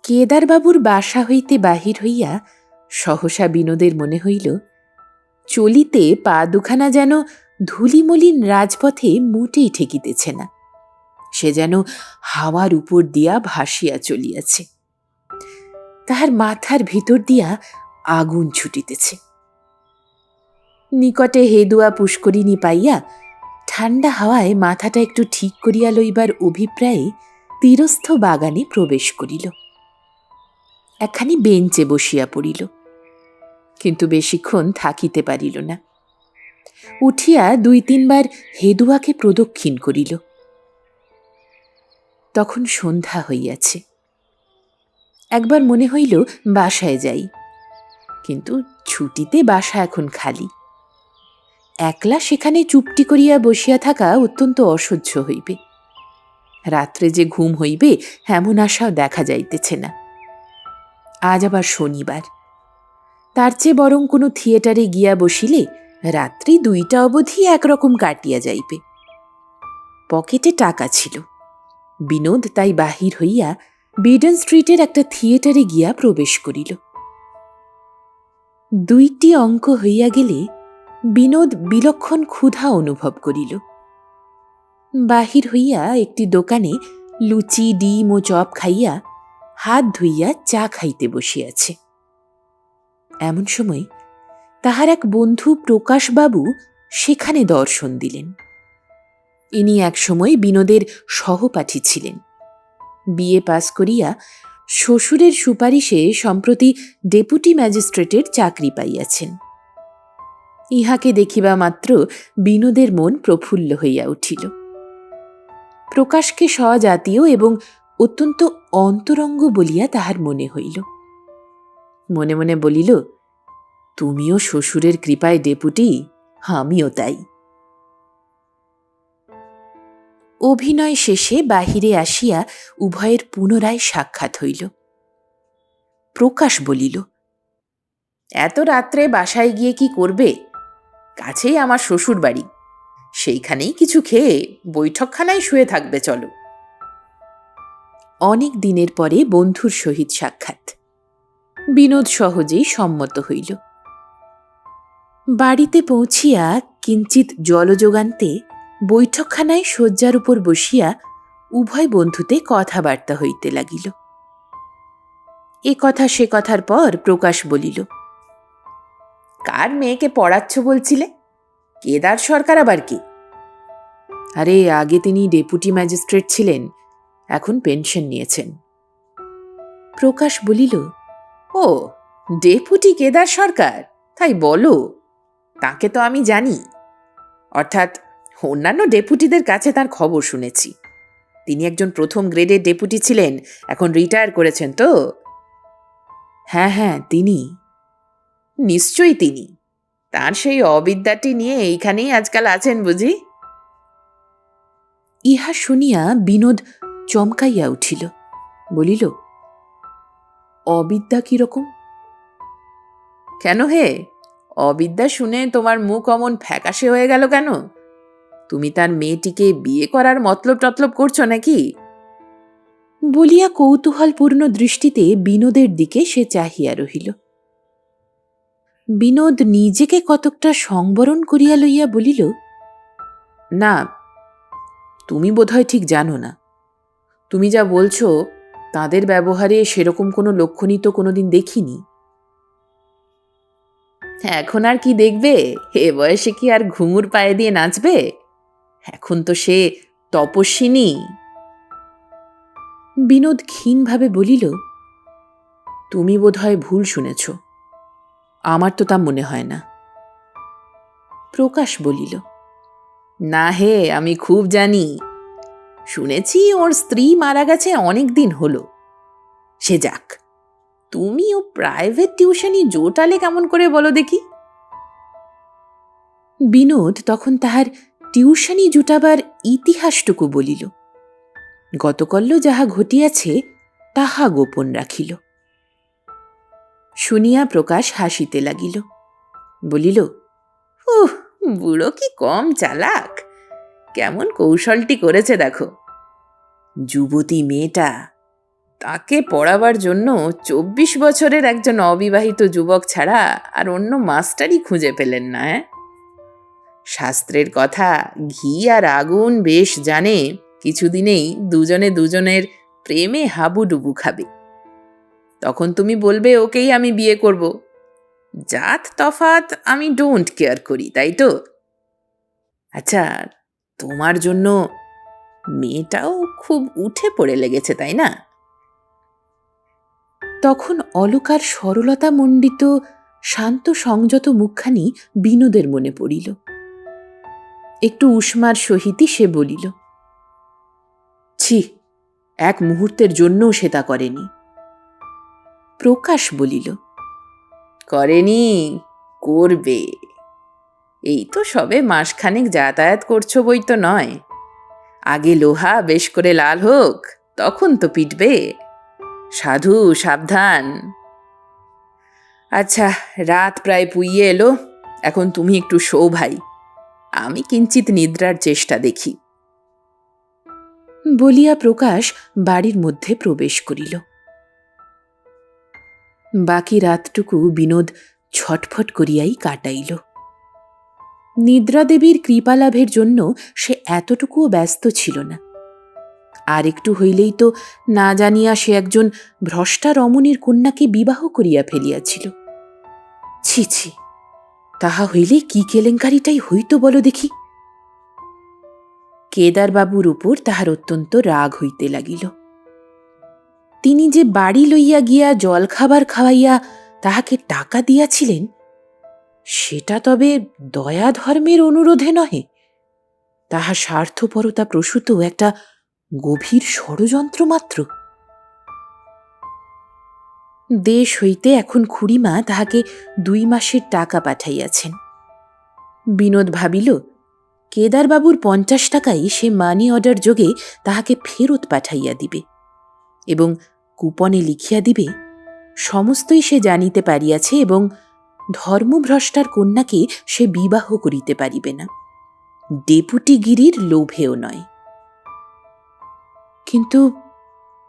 [SPEAKER 1] কেদারবাবুর বাসা হইতে বাহির হইয়া সহসা বিনোদের মনে হইল চলিতে পা দুখানা যেন ধূলিমলিন রাজপথে মোটেই ঠেকিতেছে না, সে যেন হাওয়ার উপর দিয়া ভাসিয়া চলিয়াছে। তাহার মাথার ভিতর দিয়া আগুন ছুটিতেছে। নিকটে হেদুয়া পুষ্করিণী পাইয়া ঠান্ডা হাওয়ায় মাথাটা একটু ঠিক করিয়া লইবার অভিপ্রায়ে তীরস্থ বাগানে প্রবেশ করিল। একখানি বেঞ্চে বসিয়া পড়িল, কিন্তু বেশিক্ষণ থাকিতে পারিল না। উঠিয়া ২-৩ বার হেদুয়াকে প্রদক্ষিণ করিল। তখন সন্ধ্যা হইয়াছে। একবার মনে হইল বাসায় যাই, কিন্তু ছুটিতে বাসা এখন খালি। একলা সেখানে চুপটি করিয়া বসিয়া থাকা অত্যন্ত অসহ্য হইবে। রাত্রে যে ঘুম হইবে এমন আশাও দেখা যাইতেছে না। আজ আবার শনিবার, তার চেয়ে বরং কোনো থিয়েটারে গিয়া বসিলে রাত্রি ২টা অবধি একরকম কাটিয়া যাইবে। পকেটে টাকা ছিল। বিনোদ তাই বাহির হইয়া বিডন স্ট্রিটের একটা থিয়েটারে গিয়া প্রবেশ করিল। ২টি অঙ্ক হইয়া গেলে বিনোদ বিলক্ষণ ক্ষুধা অনুভব করিল। বাহির হইয়া একটি দোকানে লুচি, ডিম ও চপ খাইয়া হাত ধুইয়া চা খাইতে বসিয়াছে। এমন সময় তাহার এক বন্ধু প্রকাশবাবু সেখানে দর্শন দিলেন। ইনি একসময় বিনোদের সহপাঠী ছিলেন। বিএ পাস করিয়া শ্বশুরের সুপারিশে সম্প্রতি ডেপুটি ম্যাজিস্ট্রেটের চাকরি পাইয়াছেন। ইহাকে দেখিবা মাত্র বিনোদের মন প্রফুল্ল হইয়া উঠিল। প্রকাশকে স্বজাতীয় এবং অত্যন্ত অন্তরঙ্গ বলিয়া তাহার মনে হইল। মনে মনে বলিল, তুমিও শ্বশুরের কৃপায় ডেপুটি, আমিও তাই। অভিনয় শেষে বাহিরে আসিয়া উভয়ের পুনরায় সাক্ষাৎ হইল। প্রকাশ বলিল, এত রাত্রে বাসায় গিয়ে কি করবে? কাছেই আমার শ্বশুর বাড়ি, সেইখানেই কিছু খেয়ে বৈঠকখানায় শুয়ে থাকবে, চলো। অনেক দিনের পরে বন্ধুর সহিত সাক্ষাৎ। বিনোদ সহজেই সম্মত হইল। বাড়িতে পৌঁছিয়া কিঞ্চিত জলযোগান্তে বৈঠকখানায় শয্যার উপর বসিয়া উভয় বন্ধুতে কথাবার্তা হইতে লাগিল। এ কথা সে কথার পর প্রকাশ বলিল, কার মেয়েকে পড়াচ্ছ বলছিলে? কেদার সরকার আবার কি? আরে, আগে তিনি ডেপুটি ম্যাজিস্ট্রেট ছিলেন, এখন পেনশন নিয়েছেন। প্রকাশ বলিল, ও, ডেপুটি কেদার সরকার, তাই বলো? তাকে তো আমি জানি, অর্থাৎ অন্যান্য ডেপুটিদের কাছে তার খবর শুনেছি। তিনি একজন প্রথম গ্রেডের ডেপুটি ছিলেন, এখন রিটায়ার করেছেন তো? হ্যাঁ হ্যাঁ, তিনি। নিশ্চয়ই তিনি। তার সেই অবিদ্যাটি নিয়ে এইখানেই আজকাল আছেন বুঝি? ইহা শুনিয়া বিনোদ চমকাইয়া উঠিল। বলিল, অবিদ্যা কিরকম? কেন হে, অবিদ্যা শুনে তোমার মুখ অমন ফ্যাকাশে হয়ে গেল কেন? তুমি তার মেয়েটিকে বিয়ে করার মতলব টতলব করছো নাকি? বলিয়া কৌতূহলপূর্ণ দৃষ্টিতে বিনোদের দিকে সে চাহিয়া রহিল। বিনোদ নিজেকে কতকটা সংবরণ করিয়া লইয়া বলিল, না, তুমি বোধহয় ঠিক জানো না। তুমি যা বলছো তাদের ব্যবহারে সেরকম কোনো লক্ষণই তো কোনোদিন দেখিনি। এখন আর কি দেখবে? এ বয়সে কি আর ঘুঙুর পায়ে দিয়ে নাচবে? এখন তো সে তপস্বিনী। বিনোদ ক্ষীণভাবে বলিল, তুমি বোধহয় ভুল শুনেছ, আমার তো তা মনে হয় না। প্রকাশ বলিল, না হে, আমি খুব জানি। শুনেছি ওর স্ত্রী মারা গেছে অনেক দিন হলো। সে যাক, তুমি ও প্রাইভেট টিউশনি জোটালে কেমন করে বলো দেখি? বিনোদ তখন তাহার টিউশনি জুটাবার ইতিহাসটুকু বলিল। গতকল্য যাহা ঘটিয়াছে তাহা গোপন রাখিল। শুনিয়া প্রকাশ হাসিতে লাগিল, বলিল, উহ, বুড়ো কি কম চালাক! কেমন কৌশলটি করেছে দেখো। যুবতী মেয়েটা, তাকে পড়াবার জন্য 24 বছরের একজন অবিবাহিত যুবক ছাড়া আর অন্য মাস্টারই খুঁজে পেলেন না। শাস্ত্রের কথা ঘি আর আগুন বেশ জানে, কিছুদিনেই দুজনে দুজনের প্রেমে হাবুডুবু খাবে। তখন তুমি বলবে ওকেই আমি বিয়ে করব। জাত তফাৎ আমি ডোন্ট কেয়ার করি, তাই তো? আচ্ছা, তোমার জন্য মেয়েটাও খুব উঠে পড়ে লেগেছে, তাই না? তখন অলকার সরলতা মণ্ডিত শান্ত সংযত মুখখানি বিনোদের মনে পড়িল। একটু উষ্মার সহিতই সে বলিল, ছি, এক মুহূর্তের জন্যও সে তা করেনি। প্রকাশ বলিল, করেনি, করবে। এই তো সবে মাসখানেক যাতায়াত করছো বই তো নয়। আগে লোহা বেশ করে লাল হোক, তখন তো পিটবে। সাধু সাবধান। আচ্ছা, রাত প্রায় পুইয়ে এলো, এখন তুমি একটু শো ভাই, আমি কিঞ্চিত নিদ্রার চেষ্টা দেখি। বলিয়া প্রকাশ বাড়ির মধ্যে প্রবেশ করিল। বাকি রাতটুকু বিনোদ ছটফট করিয়াই কাটাইল। নিদ্রাদেবীর কৃপালাভের জন্য সে এতটুকুও ব্যস্ত ছিল না। আর একটু হইলেই তো না জানিয়া সে একজন ভ্রষ্টা রমণীর কন্যাকে বিবাহ করিয়া ফেলিয়াছিল। ছি ছি, তাহা হইলে কি কেলেঙ্কারিটাই হইত বলো দেখি। কেদারবাবুর উপর তাহার অত্যন্ত রাগ হইতে লাগিল। তিনি যে বাড়ি লইয়া গিয়া জলখাবার খাওয়াইয়া তাহাকে টাকা দিয়াছিলেন, সেটা তবে দয়া ধর্মের অনুরোধে নহে, তাহা স্বার্থপরতা প্রসূত একটা গভীর ষড়যন্ত্র মাত্র। দেশ হইতে এখন খুড়িমা তাহাকে 2 মাসের টাকা পাঠাইয়াছেন। বিনোদ ভাবিল, কেদারবাবুর 50 টাকাই সে মানি অর্ডার যোগে তাহাকে ফেরত পাঠাইয়া দিবে এবং কুপনে লিখিয়া দিবে সমস্তই সে জানিতে পারিয়াছে এবং ধর্মভ্রষ্টার কন্যাকে সে বিবাহ করিতে পারিবে না, ডেপুটিগিরির লোভেও নয়। কিন্তু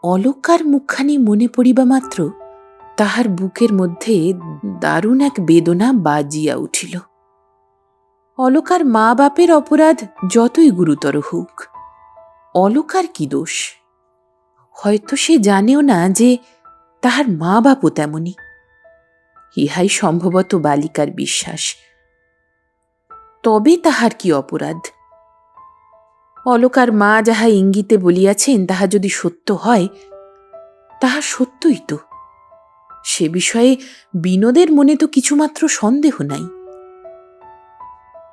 [SPEAKER 1] অলকার মুখখানি মনে পড়িবা মাত্র তাহার বুকের মধ্যে দারুণ এক বেদনা বাজিয়া উঠিল। অলকার মা বাপের অপরাধ যতই গুরুতর হোক, অলকার কি দোষ? হয়তো সে জানেও না যে তাহার মা বাপও তেমনি। ইহাই সম্ভবত বালিকার বিশ্বাস। তবে তাহার কি অপরাধ? অলকার মা যাহা ইঙ্গিতে বলিয়াছেন তাহা যদি সত্য হয়, তাহা সত্যই তো। সে বিষয়ে বিনোদের মনে তো কিছুমাত্র সন্দেহ নাই।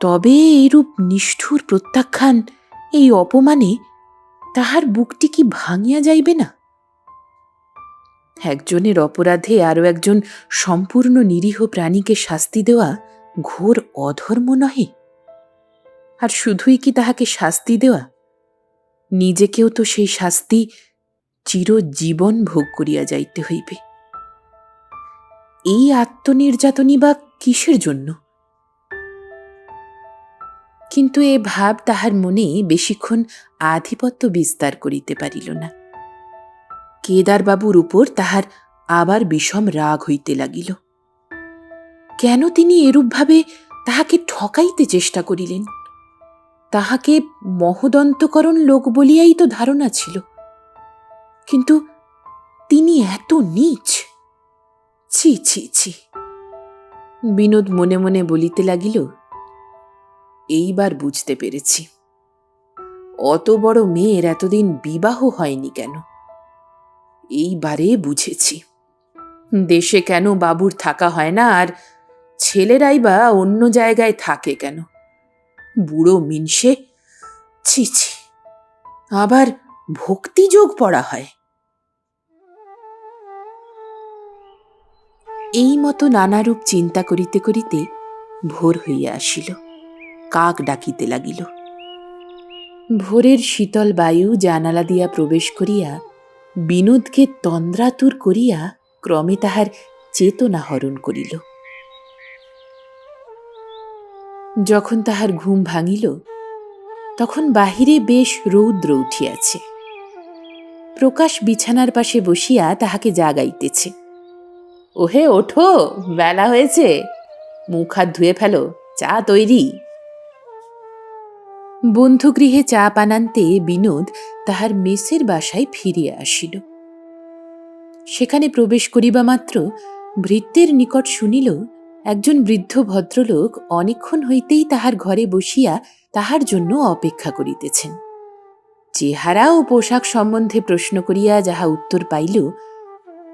[SPEAKER 1] তবে এইরূপ নিষ্ঠুর প্রত্যাখ্যান, এই অপমানে তাহার বুকটি কি ভাঙিয়া যাইবে না? একজনের অপরাধে আরও একজন সম্পূর্ণ নিরীহ প্রাণীকে শাস্তি দেওয়া ঘোর অধর্ম নহে? আর শুধুই কি তাহাকে শাস্তি দেওয়া, নিজেকেও তো সেই শাস্তি চিরজীবন ভোগ করিয়া যাইতে হইবে। এই আত্মনির্যাতনই বা কিসের জন্য? কিন্তু এ ভাব তাহার মনে বেশিক্ষণ আধিপত্য বিস্তার করিতে পারিল না। কেদারবাবুর উপর তাহার আবার বিষম রাগ হইতে লাগিল। কেন তিনি এরূপভাবে তাহাকে ঠকাইতে চেষ্টা করিলেন? তাহাকে মহদন্তকরণ লোক বলিয়াই তো ধারণা ছিল, কিন্তু তিনি এত নীচ! ছি ছি ছি! বিনোদ মনে মনে বলিতে লাগিল, এইবার বুঝতে পেরেছি অত বড় মেয়ের এতদিন বিবাহ হয়নি কেন। এইবারে বুঝেছি দেশে কেন বাবুর থাকা হয় না, আর ছেলেরাই বা অন্য জায়গায় থাকে কেন। বুড়ো মিনসে, ছি ছি, আবার ভক্তিযোগ পড়া হয়। এই মতো নানারূপ চিন্তা করিতে করিতে ভোর হইয়া আসিল। কাক ডাকিতে লাগিল। ভোরের শীতল বায়ু জানালা দিয়া প্রবেশ করিয়া বিনোদকে তন্দ্রাতুর করিয়া ক্রমে তাহার চেতনা হরণ করিল। যখন তাহার ঘুম ভাঙিল, তখন বাহিরে বেশ রৌদ্র উঠিয়াছে। প্রকাশ বিছানার পাশে বসিয়া তাহাকে জাগাইতেছে। ওহে ওঠো, বেলা হয়েছে, মুখ হাত ধুয়ে ফেলো, চা তৈরি। বন্ধুগৃহে চা পানান্তে বিনোদ তাহার মেসের বাসায় ফিরিয়া আসিল। সেখানে প্রবেশ করিবা মাত্র ভৃত্যের নিকট শুনিল একজন বৃদ্ধ ভদ্রলোক অনেকক্ষণ হইতেই তাহার ঘরে বসিয়া তাহার জন্য অপেক্ষা করিতেছেন। চেহারা ও পোশাক সম্বন্ধে প্রশ্ন করিয়া যাহা উত্তর পাইল,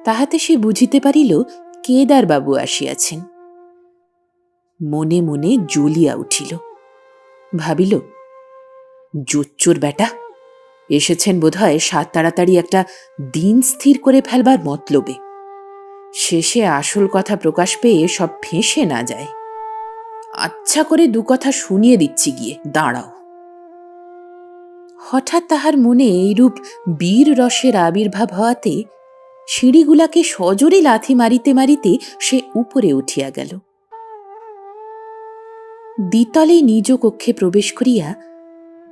[SPEAKER 1] তাহাতে সে বুঝিতে পারিল কেদারবাবু আসিয়াছেন। মনে মনে জ্বলিয়া উঠিল। ভাবিল, জোচ্চোর বেটা এসেছেন বোধহয় সাত তাড়াতাড়ি একটা দিন স্থির করে ফেলবার মতলবে। শেষে আসল কথা প্রকাশ পেয়ে সব ফেঁসে না যায়। আচ্ছা করে দু কথা শুনিয়ে দিচ্ছি, গিয়ে দাঁড়াও। হঠাৎ তাহার মনে এইরূপ বীর রসের আবির্ভাব হওয়াতে সিঁড়িগুলাকে সজোরে লাথি মারিতে মারিতে সে উপরে উঠিয়া গেল। দ্বিতলে নিজ কক্ষে প্রবেশ করিয়া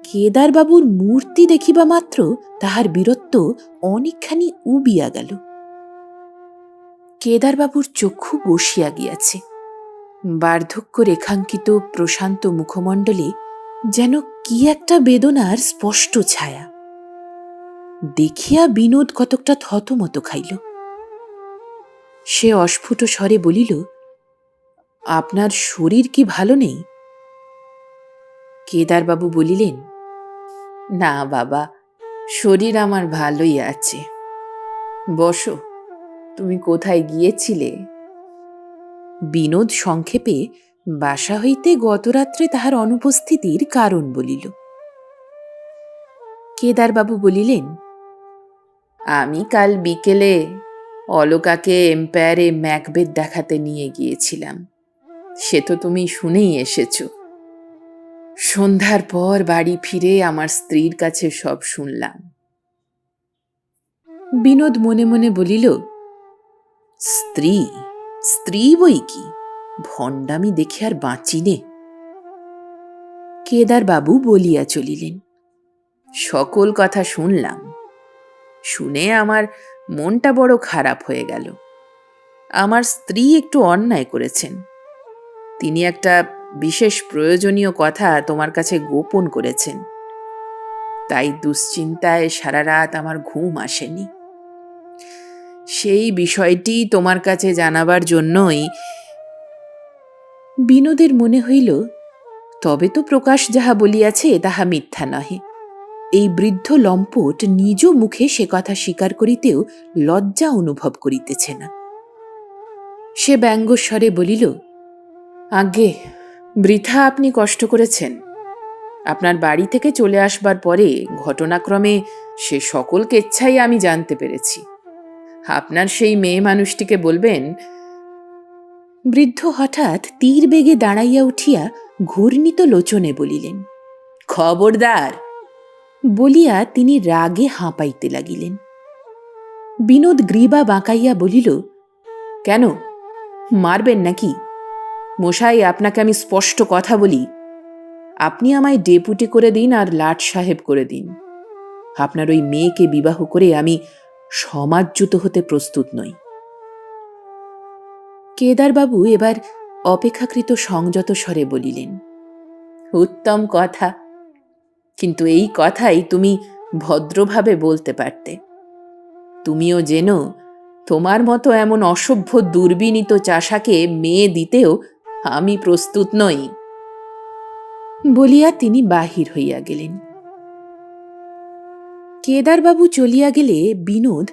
[SPEAKER 1] কেদারবাবুর মূর্তি দেখিবা মাত্র তাহার বীরত্ব অনেকখানি উবিয়া গেল। কেদারবাবুর চক্ষু বসিয়া গিয়াছে। বার্ধক্য রেখাঙ্কিত প্রশান্ত মুখমণ্ডলে যেন কি একটা বেদনার স্পষ্ট ছায়া। দেখিয়া বিনোদ কতকটা থতমত খাইল। সে অস্ফুট স্বরে বলিল, আপনার শরীর কি ভালো নেই? কেদারবাবু বলিলেন, না বাবা, শরীর আমার ভালোই আছে। বসো, তুমি কোথায় গিয়েছিলে? বিনোদ সংক্ষেপে বাসা হইতে গতরাত্রে তাহার অনুপস্থিতির কারণ বলিল। কেদারবাবু বলিলেন, আমি কাল বিকেলে অলকাকে এম্পায়ারে ম্যাকবেথ দেখাতে নিয়ে গিয়েছিলাম। সে তো তুমি শুনেই এসেছ। সন্ধ্যার পর বাড়ি ফিরে আমার স্ত্রীর কাছে সব শুনলাম। বিনোদ মনে মনে বলিল, স্ত্রী স্ত্রী বই কি, ভণ্ডামি দেখে আর বাঁচি নে। কেদারবাবু বলিয়া চলিলেন, সকল কথা শুনলাম। শুনে আমার মনটা বড় খারাপ হয়ে গেল। আমার স্ত্রী একটু অন্যায় করেছেন। তিনি একটা বিশেষ প্রয়োজনীয় কথা তোমার কাছে গোপন করেছেন। তাই দুশ্চিন্তায় সারা রাত আমার ঘুম আসেনি। সেই বিষয়টি তোমার কাছে জানাবার জন্যই। বিনোদের মনে হইল, তবে তো প্রকাশ যাহা বলিয়াছে তাহা মিথ্যা নহে। এই বৃদ্ধ লম্পট নিজ মুখে সে কথা স্বীকার করিতেও লজ্জা অনুভব করিতেছে না। সে ব্যঙ্গস্বরে বলিল, আজ্ঞে, বৃথা আপনি কষ্ট করেছেন। আপনার বাড়ি থেকে চলে আসবার পরে ঘটনাক্রমে সে সকল কেচ্ছাই আমি জানতে পেরেছি। আপনার সেই মেয়ে মানুষটিকে বলবেন। বৃদ্ধ হঠাৎ তীর বেগে দাঁড়াইয়া উঠিয়া ঘূর্ণিত লোচনে বলিলেন, খবরদার! বলিয়া তিনি রাগে হাঁপাইতে লাগিলেন। বিনোদ গ্রীবা বাঁকাইয়া বলিল, কেন, মারবেন নাকি? মশাই, আপনাকে আমি স্পষ্ট কথা বলি, আপনি আমায় ডেপুটি করে দিন আর লাট সাহেব করে দিন। আপনার ওই মেয়েকে বিবাহ করে আমি সমাজচ্যুত হতে প্রস্তুত নই। কেদারবাবু এবার অপেক্ষাকৃত সংযত স্বরে বলিলেন, উত্তম কথা, কিন্তু এই কথাই তুমি ভদ্রভাবে বলতে পারতে। তুমিও জেনো, তোমার মতো এমন অসভ্য দুর্বিনীত চাষাকে মেয়ে দিতেও আমি প্রস্তুত নই। বলিয়া তিনি বাহির হইয়া গেলেন। কেদারবাবু চলিয়া গেলে বিনোদ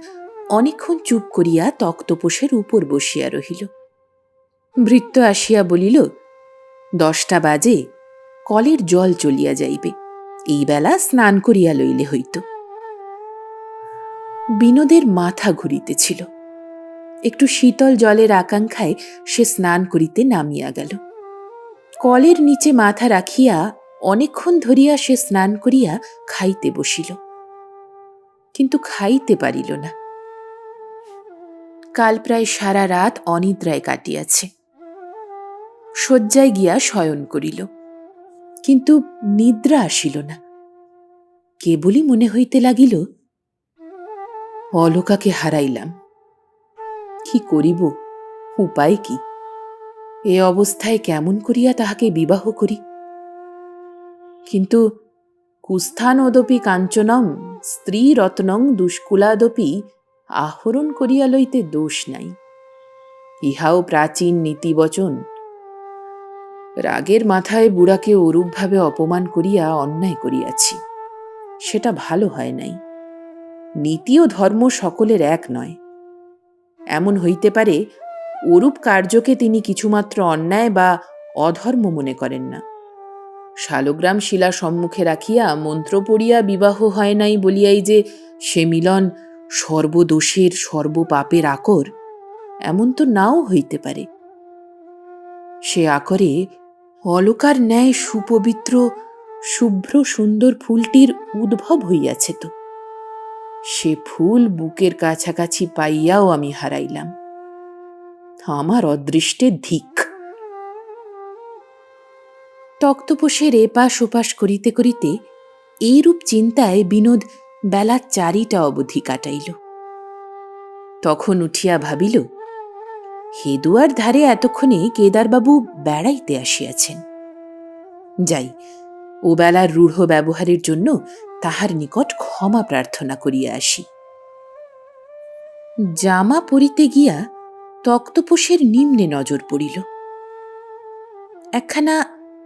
[SPEAKER 1] অনেকক্ষণ চুপ করিয়া তক্তপোষের উপর বসিয়া রহিল। ভৃত্য আসিয়া বলিল, 10টা বাজে, কলের জল চলিয়া যাইবে, এই বেলা স্নান করিয়া লইলে হইত। বিনোদের মাথা ঘুরিতেছিল। একটু শীতল জলের আকাঙ্ক্ষায় সে স্নান করিতে নামিয়া গেল। কলের নিচে মাথা রাখিয়া অনেকক্ষণ ধরিয়া সে স্নান করিয়া খাইতে বসিল, কিন্তু খাইতে পারিল না। কাল প্রায় সারা রাত অনিদ্রায় কাটিয়াছে। শয্যায় গিয়া শয়ন করিল, কিন্তু নিদ্রা আসিল না। কেবলই মনে হইতে লাগিল, অলকাকে হারাইলাম, কি করিব, উপায় কি? এ অবস্থায় কেমন করিয়া তাহাকে বিবাহ করি? কিন্তু কুস্থানদপি কাঞ্চনম স্ত্রী রত্নং দুষ্কুলাদপি আহরণ করিয়া লইতে দোষ নাই, ইহাও প্রাচীন নীতিবচন। রাগের মাথায় বুড়াকে ওরূপভাবে অপমান করিয়া অন্যায় করিয়াছি, সেটা ভালো হয় নাই। নীতি ও ধর্ম সকলের এক নয়। এমন হইতে পারে ওরূপ কার্যকে তিনি কিছুমাত্র অন্যায় বা অধর্ম মনে করেন না। শালগ্রাম শিলা সম্মুখে রাখিয়া মন্ত্র পড়িয়া বিবাহ হয় নাই বলিয়াই যে সে মিলন সর্বদোষের সর্বপাপের আকর, এমন তো নাও হইতে পারে। সে আকরে অলকার ন্যায় সুপবিত্র শুভ্র সুন্দর ফুলটির উদ্ভব হইয়াছে তো। সে ফুল বুকের কাছাকাছি পাইয়াও আমি হারাইলাম, আমার অদৃষ্টে ধিক। তক্তপোষের এপাশ ওপাশ করিতে করিতে এইরূপ চিন্তায় বিনোদ বেলা 4টা অবধি কাটাইল। তখন উঠিয়া ভাবিল, হেদুয়ার ধারে এতক্ষণে কেদারবাবু বেড়াইতে আসিয়াছেন। যাই, ও বেলার রূঢ় ব্যবহারের জন্য তাহার নিকট ক্ষমা প্রার্থনা করিয়া আসি। জামা পরিতে গিয়া তক্তপোষের নিম্নে নজর পড়িল। একখানা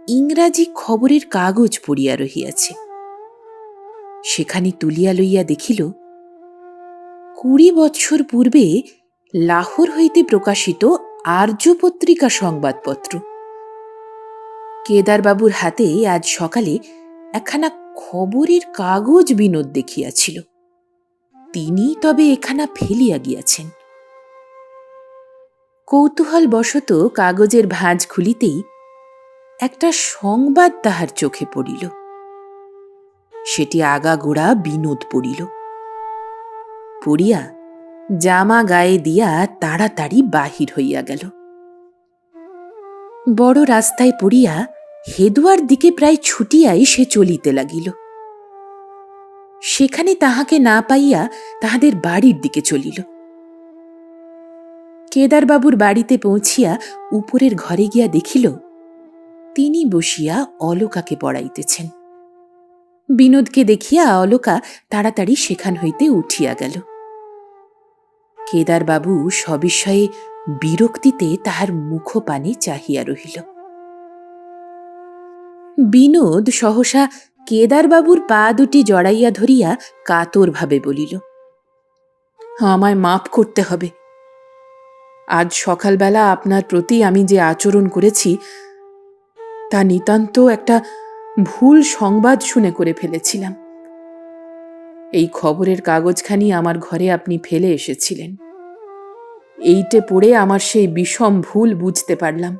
[SPEAKER 1] ইংরাজি খবরের কাগজ পড়িয়া রহিয়াছে। সেখানি তুলিয়া লইয়া দেখিল, 20 বৎসর পূর্বে লাহোর হইতে প্রকাশিত আর্য পত্রিকা সংবাদপত্র। কেদারবাবুর হাতে আজ সকালে একখানা খবরের কাগজ বিনোদ দেখিয়াছিল। তিনি তবে এখানা ফেলিয়া গিয়াছেন। কৌতূহল বশত কাগজের ভাঁজ খুলিতেই একটা সংবাদ তাহার চোখে পড়িল। সেটি আগাগোড়া বিনোদ পড়িল। পড়িয়া জামা গায়ে দিয়া তাড়াতাড়ি বাহির হইয়া গেল। বড় রাস্তায় পড়িয়া হেদুয়ার দিকে প্রায় ছুটিয়াই সে চলিতে লাগিল। সেখানে তাহাকে না পাইয়া তাহাদের বাড়ির দিকে চলিল। কেদারবাবুর বাড়িতে পৌঁছিয়া উপরের ঘরে গিয়া দেখিল, তিনি বসিয়া অলকাকে পড়াইতেছেন। বিনোদকে দেখিয়া অলকা তাড়াতাড়ি সেখান হইতে উঠিয়া গেল। কেদারবাবু সবিস্ময়ে বিরক্তিতে তাহার মুখপানে চাহিয়া রহিল। বিনোদ সহসা কেদারবাবুর পা দুটি জড়াইয়া ধরিয়া কাতরভাবে বলিল, আমায় মাপ করতে হবে। আজ সকালবেলা আপনার প্রতি আমি যে আচরণ করেছি তা নিতান্ত একটা ভুল সংবাদ শুনে করে ফেলেছিলাম। এই খবরের কাগজখানি আমার ঘরে আপনি ফেলে এসেছিলেন। এইটে পড়ে আমার সেই বিষম ভুল বুঝতে পারলাম।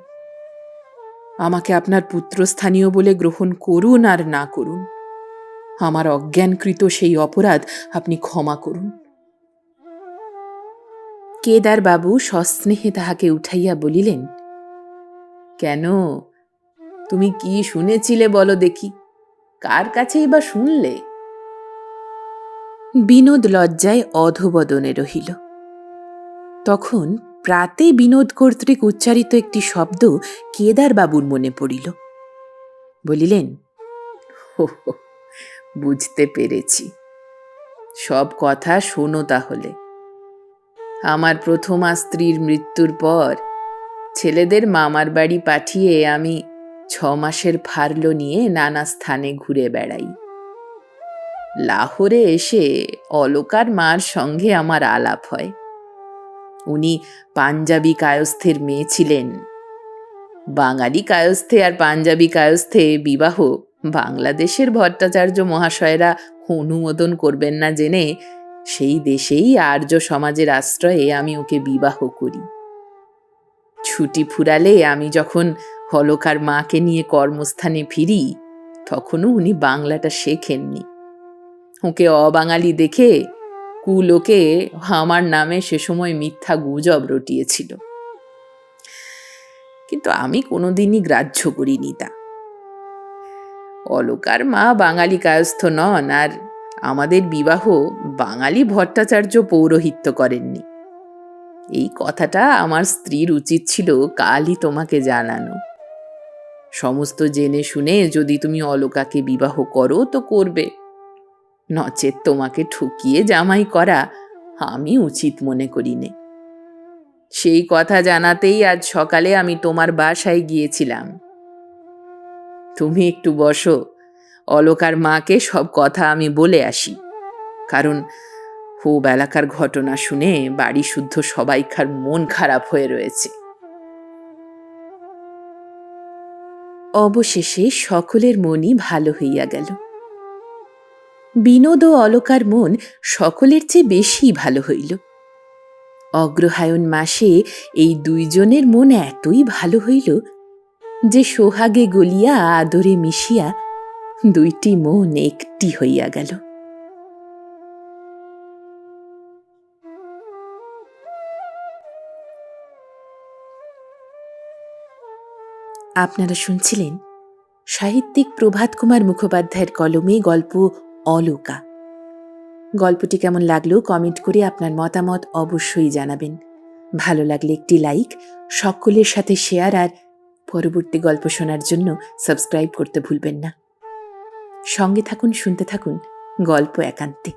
[SPEAKER 1] আমাকে আপনার পুত্রস্থানীয় বলে গ্রহণ করুন আর না করুন, আমার অজ্ঞানকৃত সেই অপরাধ আপনি ক্ষমা করুন। কেদারবাবু সস্নেহে তাহাকে উঠাইয়া বলিলেন, কেন, তুমি কি শুনেছিলে বলো দেখি, কার কাছেই বা শুনলে? বিনোদ লজ্জায় অধোবদনে রহিল। তখন প্রাতে বিনোদ কর্তৃক উচ্চারিত একটি শব্দ কেদারবাবুর মনে পড়িল। বলিলেন, বুঝতে পেরেছি, সব কথা শোনো তাহলে। আমার প্রথমা স্ত্রীর মৃত্যুর পর ছেলেদের মামার বাড়ি পাঠিয়ে আমি 6 মাসের ফার্লো নিয়ে নানা স্থানে ঘুরে বেড়াই। লাহোরে এসে অলকার মার সঙ্গে আমার আলাপ হয়। উনি পাঞ্জাবি কায়স্থের মেয়ে ছিলেন। বাঙালি কায়স্থে আর পাঞ্জাবি কায়স্থে বিবাহ বাংলাদেশের ভট্টাচার্য মহাশয়েরা অনুমোদন করবেন না জেনে সেই দেশেই আর্য সমাজের আশ্রয়ে আমি ওকে বিবাহ করি। ছুটি ফুরালে আমি যখন হলকার মাকে নিয়ে কর্মস্থানে ফিরি, তখনও উনি বাংলাটা শেখেননি। ওকে অবাঙালি দেখে কুলোকে আমার নামে সে সময় মিথ্যা গুজব রটিয়েছিল, কিন্তু আমি কোনোদিনই গ্রাহ্য করিনি তা। অলকার মা বাঙালি কায়স্থ নন, আর আমাদের বিবাহ বাঙালি ভট্টাচার্য পৌরোহিত্য করেননি। এই কথাটা আমার স্ত্রীর উচিত ছিল কালই তোমাকে জানানো। সমস্ত জেনে শুনে যদি তুমি অলকাকে বিবাহ করো তো করবে, নচেৎ তোমাকে ঠকিয়ে জামাই করা আমি উচিত মনে করি নে। সেই কথা জানাতেই আজ সকালে আমি তোমার বাসায় গিয়েছিলাম। তুমি একটু বসো, অলকার মাকে সব কথা আমি বলে আসি, কারণ খুব এলাকার ঘটনা শুনে বাড়ি শুদ্ধ সবাইকার মন খারাপ হয়ে রয়েছে। অবশেষে সকলের মনই ভালো হইয়া গেল। বিনোদ ও অলকার মন সকলের চেয়ে বেশি ভালো হইল। অগ্রহায়ণ মাসে এই দুইজনের মন এতই ভালো হইল যে সোহাগে গলিয়া আদরে মিশিয়া দুইটি মন একটি হইয়া গেল। আপনারা শুনছিলেন সাহিত্যিক প্রভাত কুমার মুখোপাধ্যায়ের কলমে গল্প অলকা। গল্পটি কেমন লাগলো কমেন্ট করে আপনার মতামত অবশ্যই জানাবেন। ভালো লাগলে একটি লাইক, সকলের সাথে শেয়ার, আর পরবর্তী গল্প শোনার জন্য সাবস্ক্রাইব করতে ভুলবেন না। সঙ্গে থাকুন, শুনতে থাকুন গল্প একান্তে।